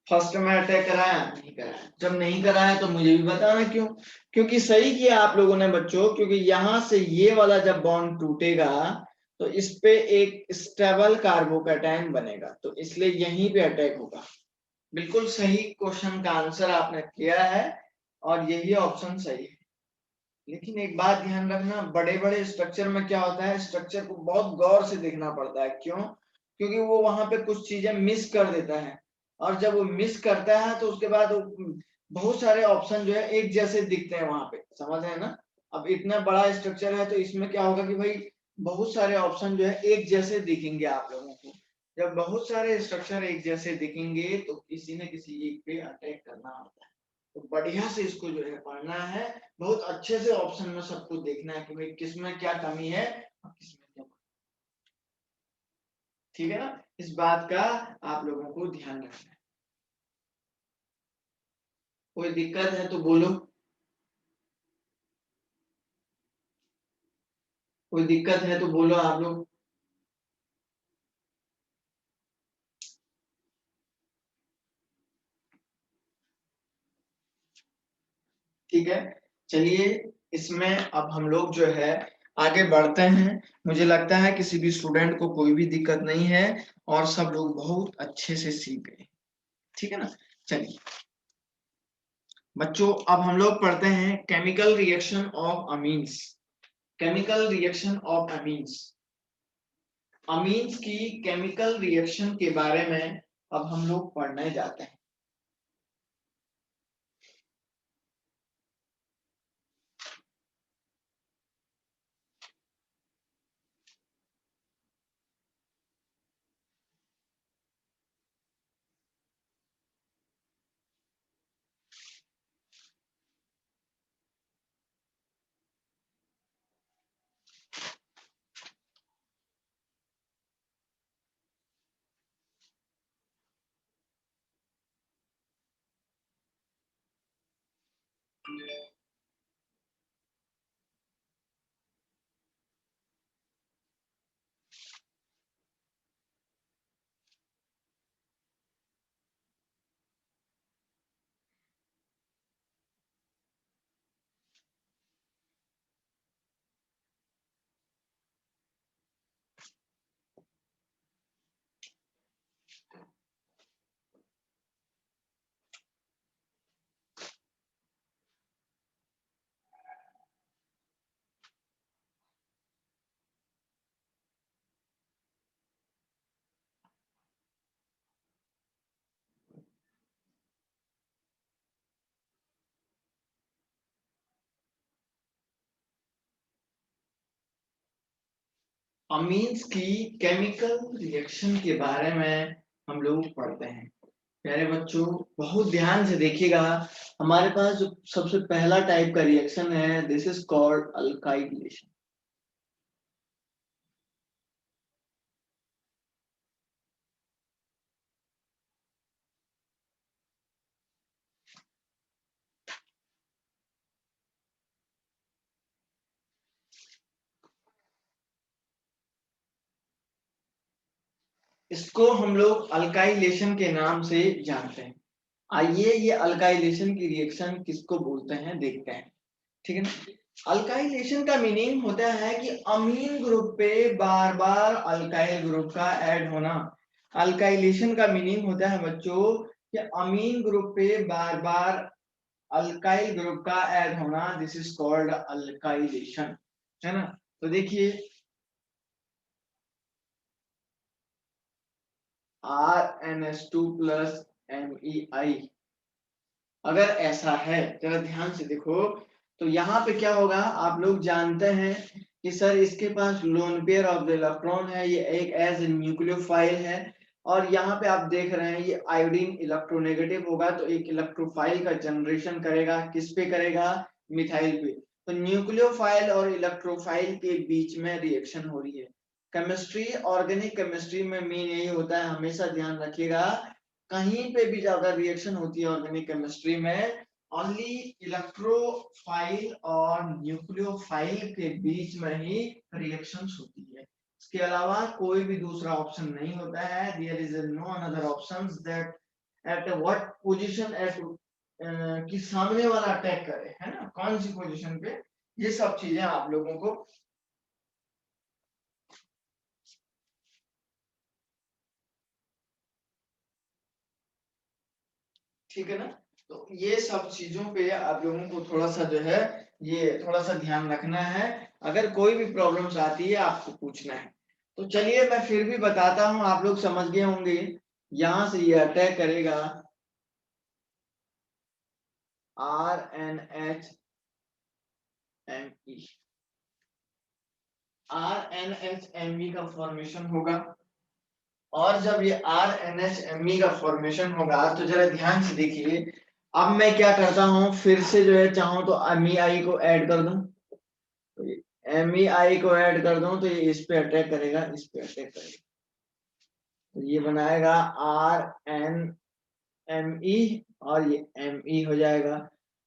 फर्स्ट में अटैक कराया? नहीं कराया। जब नहीं कराया तो मुझे भी बताना क्यों। क्योंकि सही किया आप लोगों ने बच्चों, क्योंकि यहां से ये वाला जब बॉन्ड टूटेगा तो इस पे एक स्टेबल कार्बोकैटायन बनेगा, तो इसलिए यहीं पे अटैक होगा। बिल्कुल सही क्वेश्चन का आंसर आपने किया है और यही ऑप्शन सही है। लेकिन एक बात ध्यान रखना, बड़े बड़े स्ट्रक्चर में क्या होता है, स्ट्रक्चर को बहुत गौर से देखना पड़ता है। क्यों? क्योंकि वो वहां पे कुछ चीजें मिस कर देता है, और जब वो मिस करता है तो उसके बाद बहुत सारे ऑप्शन जो है एक जैसे दिखते हैं वहां पे, समझ रहे हैं ना। अब इतना बड़ा स्ट्रक्चर है तो इसमें क्या होगा कि भाई बहुत सारे ऑप्शन जो है एक जैसे दिखेंगे आप लोगों को। जब बहुत सारे स्ट्रक्चर एक जैसे दिखेंगे तो किसी न किसी एक पे अटैक करना होता है। तो बढ़िया से इसको जो है पढ़ना है, बहुत अच्छे से ऑप्शन में सबको देखना है कि भाई किसमें क्या कमी है और किसमें क्या। ठीक है ना, इस बात का आप लोगों को ध्यान रखना है। कोई दिक्कत है तो बोलो, कोई दिक्कत है तो बोलो आप लोग। ठीक है, चलिए इसमें अब हम लोग जो है आगे बढ़ते हैं। मुझे लगता है किसी भी स्टूडेंट को कोई भी दिक्कत नहीं है और सब लोग बहुत अच्छे से सीख गए। ठीक है ना। चलिए बच्चों, अब हम लोग पढ़ते हैं chemical reaction of amines. Chemical reaction of amines, amines की केमिकल रिएक्शन के बारे में अब हम लोग पढ़ने जाते हैं। अमीन्स की केमिकल रिएक्शन के बारे में हम लोग पढ़ते हैं। प्यारे बच्चों बहुत ध्यान से देखिएगा, हमारे पास जो सबसे पहला टाइप का रिएक्शन है, दिस इज कॉल्ड अल्काइलेशन। इसको हम लोग अल्काइलेशन के नाम से जानते हैं। आइए ये अल्काइलेशन की रिएक्शन किसको बोलते हैं देखते हैं, ठीक है ना। अल्काइलेशन का मीनिंग होता है कि अमीन ग्रुप पे बार बार अल्काइल ग्रुप का ऐड होना। अल्काइलेशन का मीनिंग होता है बच्चों कि अमीन ग्रुप पे बार बार अल्काइल ग्रुप का ऐड होना, दिस इज कॉल्ड अल्काइलेशन, है ना। तो देखिए RnH2 प्लस MEI, अगर ऐसा है जरा ध्यान से देखो तो यहाँ पे क्या होगा, आप लोग जानते हैं कि सर इसके पास lone pair of the electron है, ये एक एज न्यूक्लियोफाइल है, और यहाँ पे आप देख रहे हैं ये आयोडीन इलेक्ट्रोनेगेटिव होगा, तो एक इलेक्ट्रोफाइल का जनरेशन करेगा, किस पे करेगा, मिथाइल पे। तो न्यूक्लियोफाइल और इलेक्ट्रोफाइल के बीच में रिएक्शन हो रही है। केमिस्ट्री, ऑर्गेनिक केमिस्ट्री में मेन यही होता है, हमेशा ध्यान रखिएगा, कहीं पे भी ज्यादा रिएक्शन होती है ऑर्गेनिक केमिस्ट्री में, ओनली इलेक्ट्रोफाइल और न्यूक्लियोफाइल के बीच में ही रिएक्शंस होती है। इसके अलावा कोई भी दूसरा ऑप्शन नहीं होता है। There is no another options that at what position at कि सामने वाला अटैक करे, है ना, कौन सी पोजीशन पे, ये सब चीजें आप लोगों को ठीक है ना। तो ये सब चीजों पे आप लोगों को थोड़ा सा जो है ये थोड़ा सा ध्यान रखना है, अगर कोई भी प्रॉब्लम्स आती है आपको पूछना है। तो चलिए मैं फिर भी बताता हूं, आप लोग समझ गए होंगे। यहां से ये अटैक करेगा RnHMe, RnHMe का फॉर्मेशन होगा, और जब ये RnHMe का फॉर्मेशन होगा तो जरा ध्यान से देखिए, अब मैं क्या करता हूं, फिर से जो है चाहूं तो MEI को ऐड कर दूं, तो MEI को ऐड कर दूं तो ये इस पे अटैक करेगा, इस पे अटैक करेगा, तो ये बनाएगा RnMe और ये Me हो जाएगा।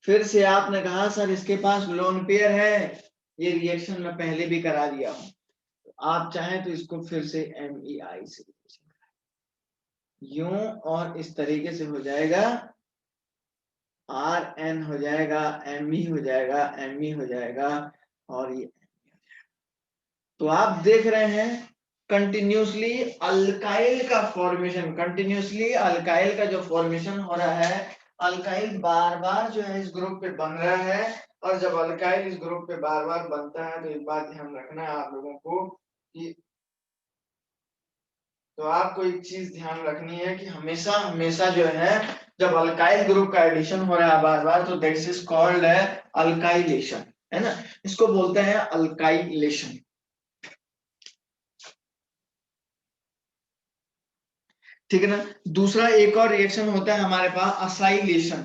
फिर से आपने कहा सर इसके पास लोन पेयर है, ये रिएक्शन मैं पहले भी करा दिया हूं, तो आप चाहें तो इसको फिर से MEI से यूं और इस तरीके से हो जाएगा, RN हो जाएगा, Me हो जाएगा, Me हो जाएगा, और ये तो आप देख रहे हैं कंटिन्यूसली अल्काइल का फॉर्मेशन, कंटिन्यूसली अल्काइल का जो फॉर्मेशन हो रहा है, अल्काइल बार बार जो है इस ग्रुप पे बन रहा है, और जब अल्काइल इस ग्रुप पे बार बार बनता है तो एक बात ध्यान रखना है आप लोगों को कि, तो आपको एक चीज ध्यान रखनी है कि हमेशा हमेशा जो है जब अल्काइल ग्रुप का एडिशन हो रहा है बार बार, तो दिस इज कॉल्ड है अल्काइलेशन, है ना, इसको बोलते हैं अल्काइलेशन, ठीक है ना। दूसरा एक और रिएक्शन होता है हमारे पास असाइलेशन,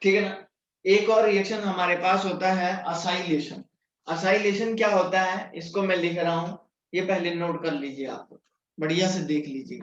ठीक है ना, एक और रिएक्शन हमारे पास होता है असाइलेशन। असाइलेशन क्या होता है इसको मैं लिख रहा हूं, ये पहले नोट कर लीजिए, आप बढ़िया से देख लीजिए।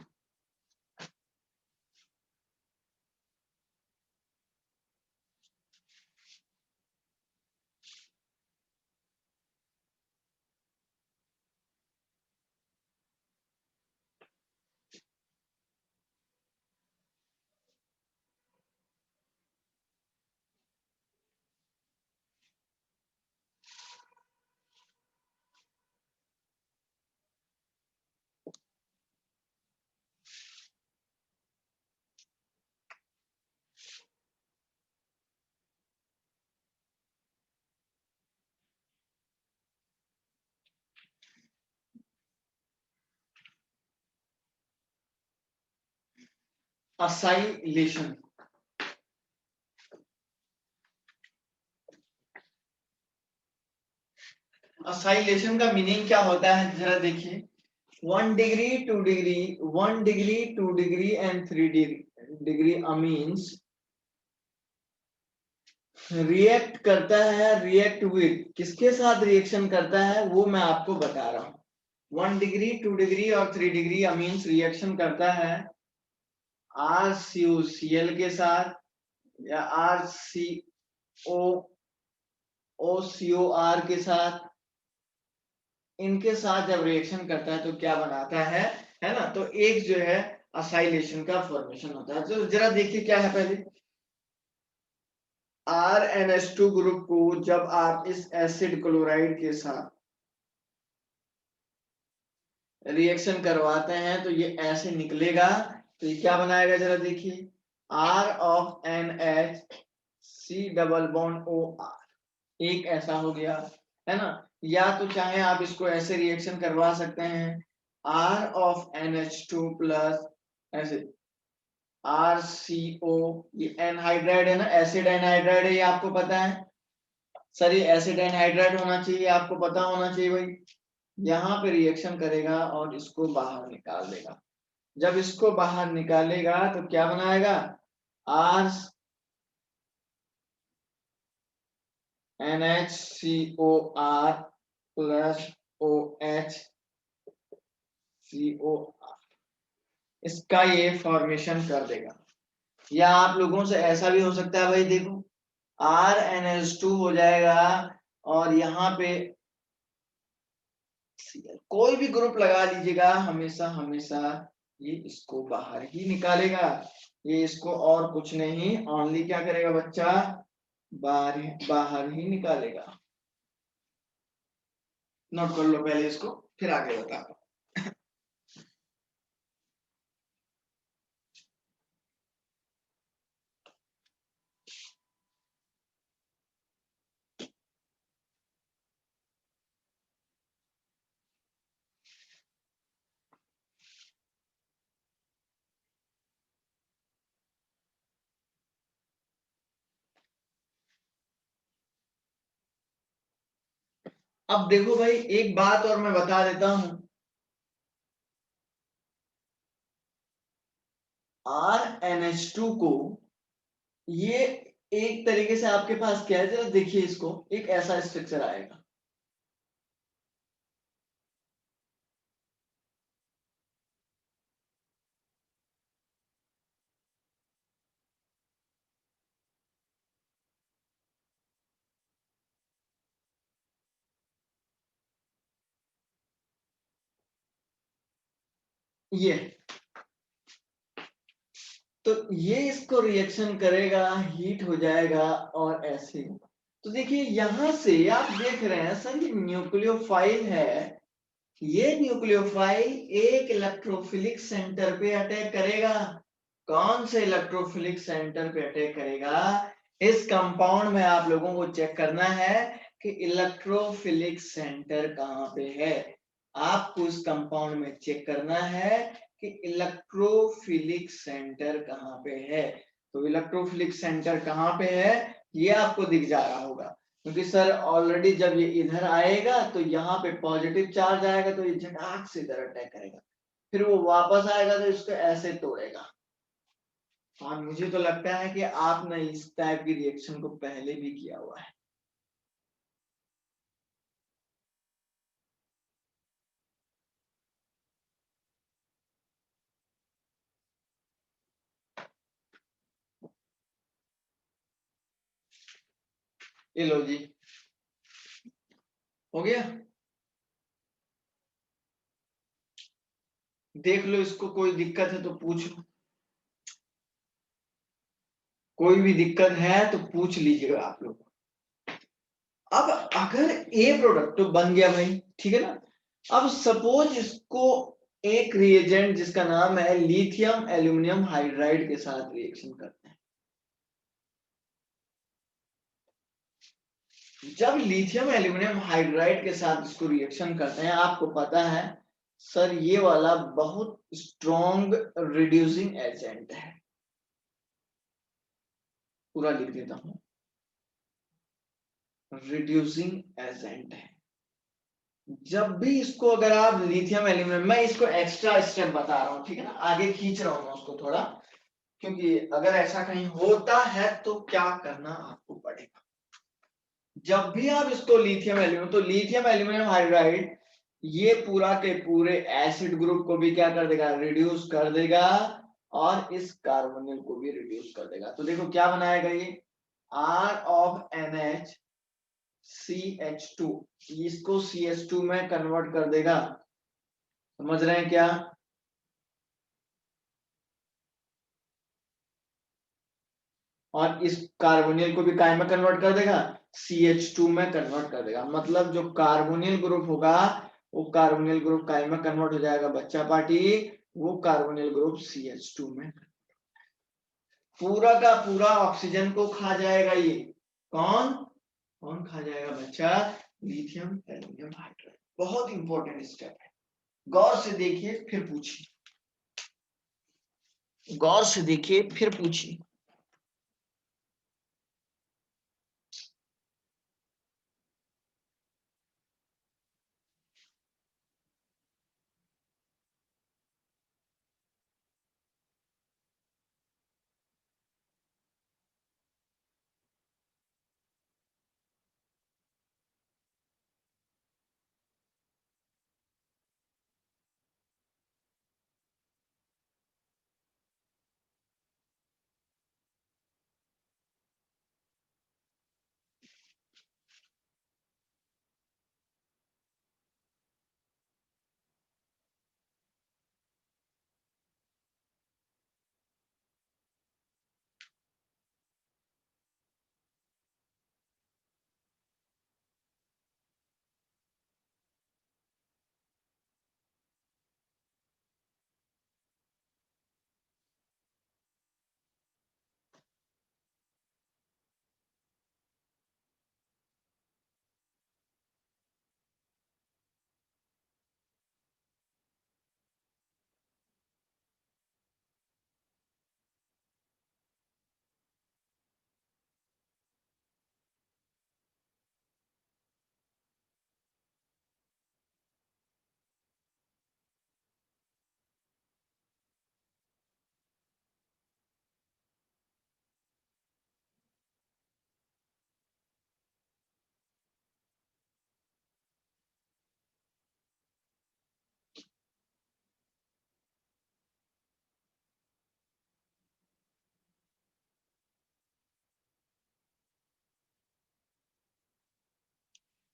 असाइलेशन, असाइलेशन का मीनिंग क्या होता है जरा देखिए, 1 degree 2 degree 1 degree 2 degree and 3 degree amines react करता है, रिएक्ट विद, किसके साथ रिएक्शन करता है वो मैं आपको बता रहा हूं। 1 डिग्री 2 डिग्री और 3 डिग्री अमीन्स रिएक्शन करता है RCOCl के साथ या RCOOCOR के साथ। इनके साथ जब रिएक्शन करता है तो क्या बनाता है ना, तो एक जो है असाइलेशन का फॉर्मेशन होता है। तो जरा देखिए क्या है, पहले RNH2 ग्रुप को जब आप इस एसिड क्लोराइड के साथ रिएक्शन करवाते हैं तो ये ऐसे निकलेगा, तो ये क्या बनाएगा जरा देखिए, R of NH C double bond OR, एक ऐसा हो गया है ना। या तो चाहे आप इसको ऐसे रिएक्शन करवा सकते हैं, R of NH2 प्लस ऐसे RCO, ये एनहाइड्राइड है ना, एसिड एनहाइड्राइड है, ये आपको पता है सर, ये एसिड एनहाइड्राइड होना चाहिए, आपको पता होना चाहिए भाई। यहाँ पे रिएक्शन करेगा और इसको बाहर निकाल देगा। जब इसको बाहर निकालेगा तो क्या बनाएगा, R NHCOR प्लस OHCOR, इसका ये फॉर्मेशन कर देगा। या आप लोगों से ऐसा भी हो सकता है भाई, देखो RNH2 हो जाएगा और यहाँ पे कोई भी ग्रुप लगा लीजिएगा, हमेशा हमेशा ये इसको बाहर ही निकालेगा। ये इसको और कुछ नहीं, ओनली क्या करेगा बच्चा, बाहर ही निकालेगा। नोट कर लो पहले इसको, फिर आगे बताता हूं। अब देखो भाई, एक बात और मैं बता देता हूं, RNH2 को ये एक तरीके से आपके पास क्या है, जरा देखिए इसको, एक ऐसा स्ट्रक्चर आएगा। ये तो ये इसको रिएक्शन करेगा, हीट हो जाएगा और ऐसे। तो देखिए यहां से आप देख रहे हैं सर, ये न्यूक्लियोफाइल है, ये न्यूक्लियोफाइल एक इलेक्ट्रोफिलिक सेंटर पे अटैक करेगा। कौन से इलेक्ट्रोफिलिक सेंटर पे अटैक करेगा, इस कंपाउंड में आप लोगों को चेक करना है कि इलेक्ट्रोफिलिक सेंटर कहां पे है। आपको इस कंपाउंड में चेक करना है कि इलेक्ट्रोफिलिक सेंटर कहां पे है। तो इलेक्ट्रोफिलिक सेंटर कहां पे है ये आपको दिख जा रहा होगा, क्योंकि सर ऑलरेडी जब ये इधर आएगा तो यहाँ पे पॉजिटिव चार्ज आएगा, तो ये झटाक से इधर अटैक करेगा, फिर वो वापस आएगा तो इसको ऐसे तोड़ेगा। हाँ, मुझे तो लगता है कि आपने इस टाइप की रिएक्शन को पहले भी किया हुआ है। ये लो जी, हो गया, देख लो इसको, कोई दिक्कत है तो पूछो, कोई भी दिक्कत है तो पूछ लीजिएगा आप लोग। अब अगर ए प्रोडक्ट तो बन गया भाई, ठीक है ना। अब सपोज इसको एक रिएजेंट जिसका नाम है लिथियम एल्यूमिनियम हाइड्राइड के साथ रिएक्शन करते हैं। जब लिथियम एल्यूमिनियम हाइड्राइड के साथ इसको रिएक्शन करते हैं, आपको पता है सर ये वाला बहुत स्ट्रॉन्ग रिड्यूसिंग एजेंट है, पूरा लिख देता हूं, रिड्यूसिंग एजेंट है। जब भी इसको अगर आप लिथियम एल्यूमिनियम, मैं इसको एक्स्ट्रा स्टेप बता रहा हूँ, ठीक है ना, आगे खींच रहा हूँ मैं उसको थोड़ा, क्योंकि अगर ऐसा कहीं होता है तो क्या करना आपको पड़ेगा। जब भी आप इसको लिथियम एल्यूमिनियम, तो लिथियम एल्यूमिनियम हाइड्राइड ये पूरा के पूरे एसिड ग्रुप को भी क्या कर देगा, रिड्यूस कर देगा, और इस कार्बोनिल को भी रिड्यूस कर देगा। तो देखो क्या बनाएगा ये, R of NH CH2, इसको CH2 में कन्वर्ट कर देगा। समझ रहे हैं क्या? और इस कार्बोनिल को भी काय में कन्वर्ट कर देगा, CH2 में कन्वर्ट कर देगा। मतलब जो कार्बोनिल ग्रुप होगा वो कार्बोनिल ग्रुप काय में कन्वर्ट हो जाएगा बच्चा पार्टी, वो कार्बोनिल ग्रुप CH2 में। पूरा का पूरा ऑक्सीजन को खा जाएगा ये। कौन कौन खा जाएगा बच्चा? Lithium aluminium hydride. बहुत इंपॉर्टेंट स्टेप है, गौर से देखिए फिर पूछिए, गौर से देखिए फिर पूछिए।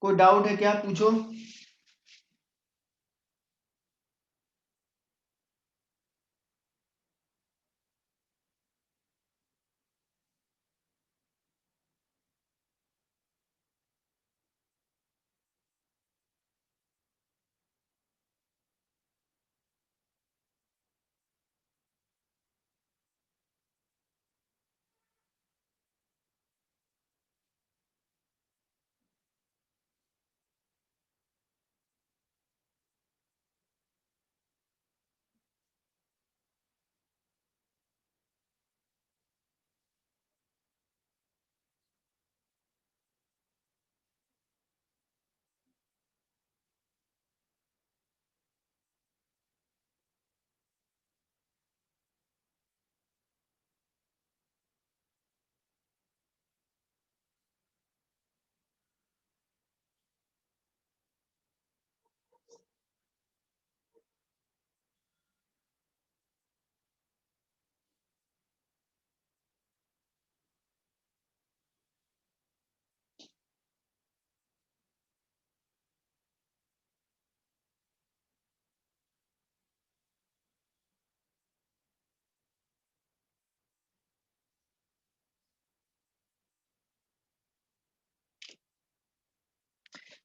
कोई डाउट है क्या, पूछो।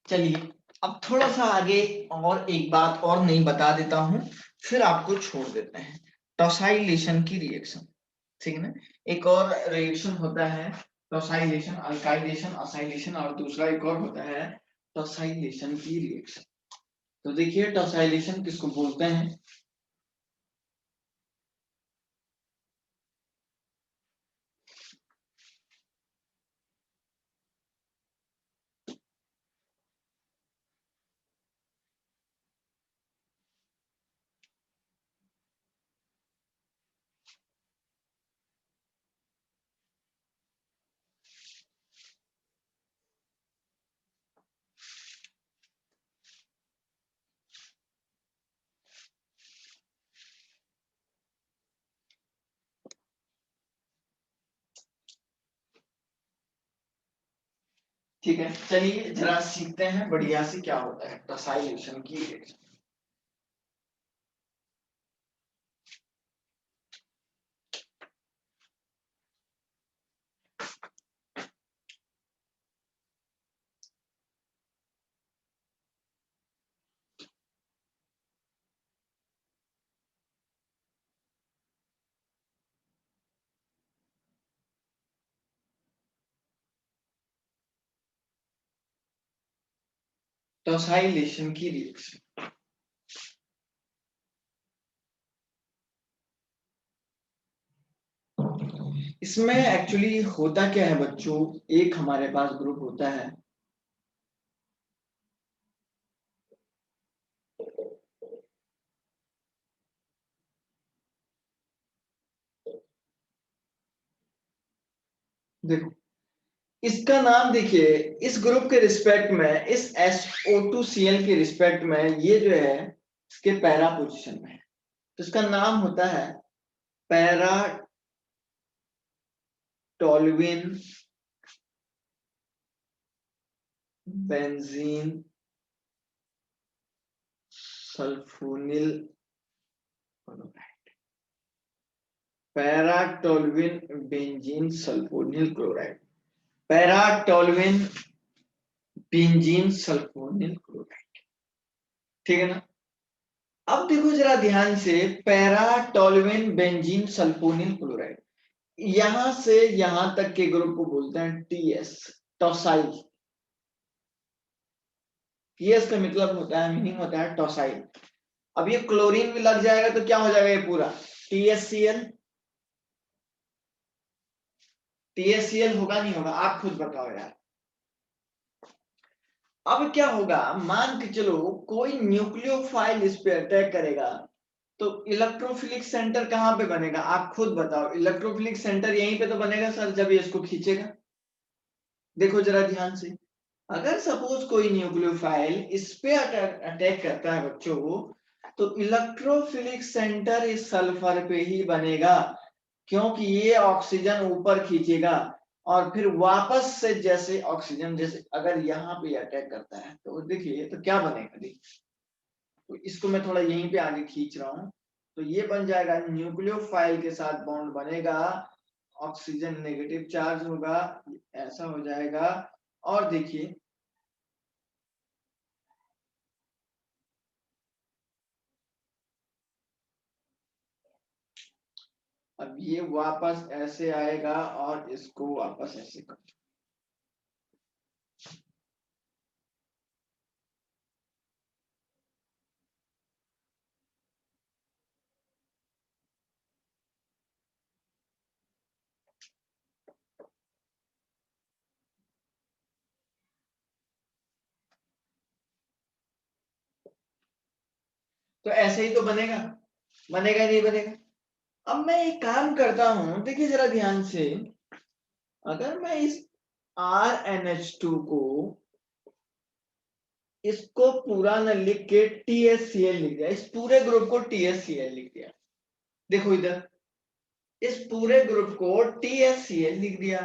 चलिए अब थोड़ा सा आगे और एक बात और नहीं बता देता हूं, फिर आपको छोड़ देते हैं। टॉसाइलेशन की रिएक्शन, ठीक है ना। एक और रिएक्शन होता है टॉसाइलेशन, अल्काइलेशन, असाइलेशन, और दूसरा एक और होता है टॉसाइलेशन की रिएक्शन। तो देखिए टॉसाइलेशन किसको बोलते हैं। ठीक है, चलिए जरा सीखते हैं बढ़िया से क्या होता है टॉसाइलेशन की रिएक्शन। टॉसाइलेशन की रिएक्शन, इसमें एक्चुअली होता क्या है बच्चों, एक हमारे पास ग्रुप होता है देखो, इसका नाम देखिए, इस ग्रुप के रिस्पेक्ट में, इस SO2Cl के रिस्पेक्ट में ये जो है इसके पैरा पोजीशन में है, तो इसका नाम होता है para toluene benzene sulphonyl chloride, para toluene benzene sulphonyl chloride, para toluene benzene sulphonyl chloride, ठीक है ना। अब देखो जरा ध्यान से, para toluene benzene sulphonyl chloride, यहां से यहां तक के ग्रुप को बोलते हैं TS, टॉसाइल। TS का मतलब होता है, मीनिंग होता है टॉसाइल। अब ये क्लोरीन भी लग जाएगा तो क्या हो जाएगा ये पूरा TSCl, TSCl होगा नहीं होगा, आप खुद बताओ यार। अब क्या होगा, मान के चलो कोई न्यूक्लियोफाइल इस पे अटैक करेगा तो इलेक्ट्रोफिलिक सेंटर कहां पे बनेगा, आप खुद बताओ। इलेक्ट्रोफिलिक सेंटर यहीं पे तो बनेगा सर, जब ये इसको खींचेगा। देखो जरा ध्यान से, अगर सपोज कोई न्यूक्लियोफाइल इस पे अटैक करता है बच्चों, तो इलेक्ट्रोफिलिक सेंटर इस सल्फर पे ही बनेगा, क्योंकि ये ऑक्सीजन ऊपर खींचेगा और फिर वापस से जैसे ऑक्सीजन, जैसे अगर यहाँ पे अटैक करता है तो देखिए तो क्या बनेगा, देखिए तो इसको मैं थोड़ा यहीं पे आगे खींच रहा हूं, तो ये बन जाएगा न्यूक्लियोफाइल के साथ बॉन्ड बनेगा, ऑक्सीजन नेगेटिव चार्ज होगा, ऐसा हो जाएगा। और देखिए अब ये वापस ऐसे आएगा और इसको वापस ऐसे कर, तो ऐसे ही तो बनेगा, बनेगा नहीं बनेगा। अब मैं एक काम करता हूं, देखिए जरा ध्यान से, अगर मैं इस RNH2 को, इसको पूरा न लिख के TSCl लिख दिया, इस पूरे ग्रुप को TSCl लिख दिया, देखो इधर इस पूरे ग्रुप को TSCl लिख दिया,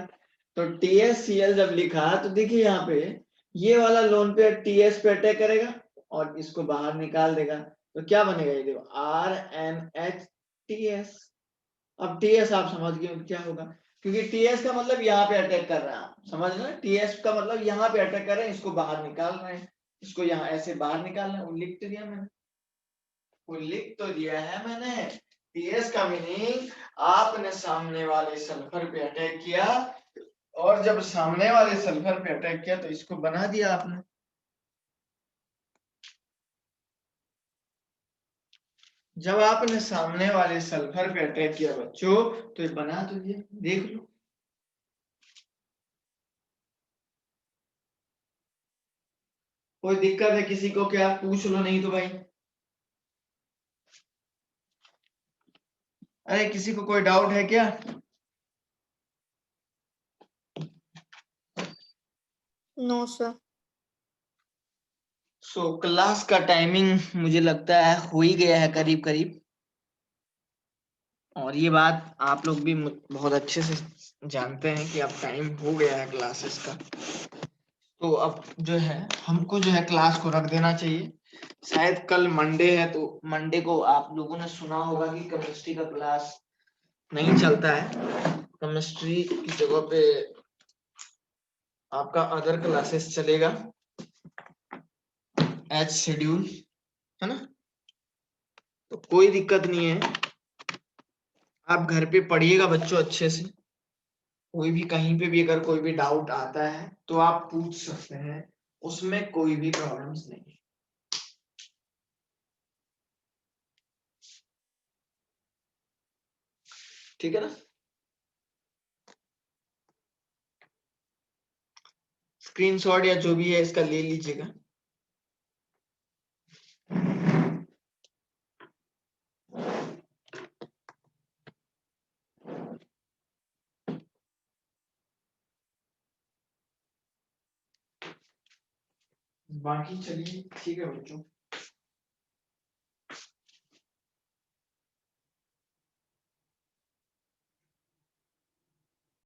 तो TSCl जब लिखा तो देखिए यहाँ पे ये वाला लोन पे TS पे अटैक करेगा और इसको बाहर निकाल देगा, तो क्या बनेगा ये देखो RNHTS। अब TS आप समझ गए क्या होगा, क्योंकि TS का मतलब यहाँ पे अटैक कर रहा है, समझ रहे हैं, TS का मतलब यहाँ पे अटैक कर रहे हैं, इसको बाहर निकाल रहे हैं, इसको यहाँ ऐसे बाहर निकालना है। वो लिख तो दिया मैंने, वो लिख तो दिया है मैंने। TS का मीनिंग, आपने सामने वाले सल्फर पे अटैक किया और जब सामने वाले सल्फर पे अटैक किया तो इसको बना दिया आपने। जब आपने सामने वाले सल्फर पे अटैक किया बच्चों तो ये बना तो दिया, देख लो। कोई दिक्कत है किसी को क्या, पूछ लो, नहीं तो भाई, अरे किसी को कोई डाउट है क्या? No sir. सो क्लास का टाइमिंग मुझे लगता है हो ही गया है करीब करीब, और ये बात आप लोग भी बहुत अच्छे से जानते हैं कि अब टाइम हो गया है क्लासेस का। तो अब जो है हमको जो है क्लास को रख देना चाहिए। शायद कल मंडे है, तो मंडे को आप लोगों ने सुना होगा कि केमिस्ट्री का क्लास नहीं चलता है। केमिस्ट्री की जगह पे आपका अदर क्लासेस चलेगा एज शेड्यूल, है ना। तो कोई दिक्कत नहीं है, आप घर पे पढ़िएगा बच्चों अच्छे से। कोई भी कहीं पे भी अगर कोई भी डाउट आता है तो आप पूछ सकते हैं, उसमें कोई भी प्रॉब्लम्स नहीं है। ठीक है ना। स्क्रीनशॉट या जो भी है इसका ले लीजिएगा। बाकी चलिए ठीक है बच्चों।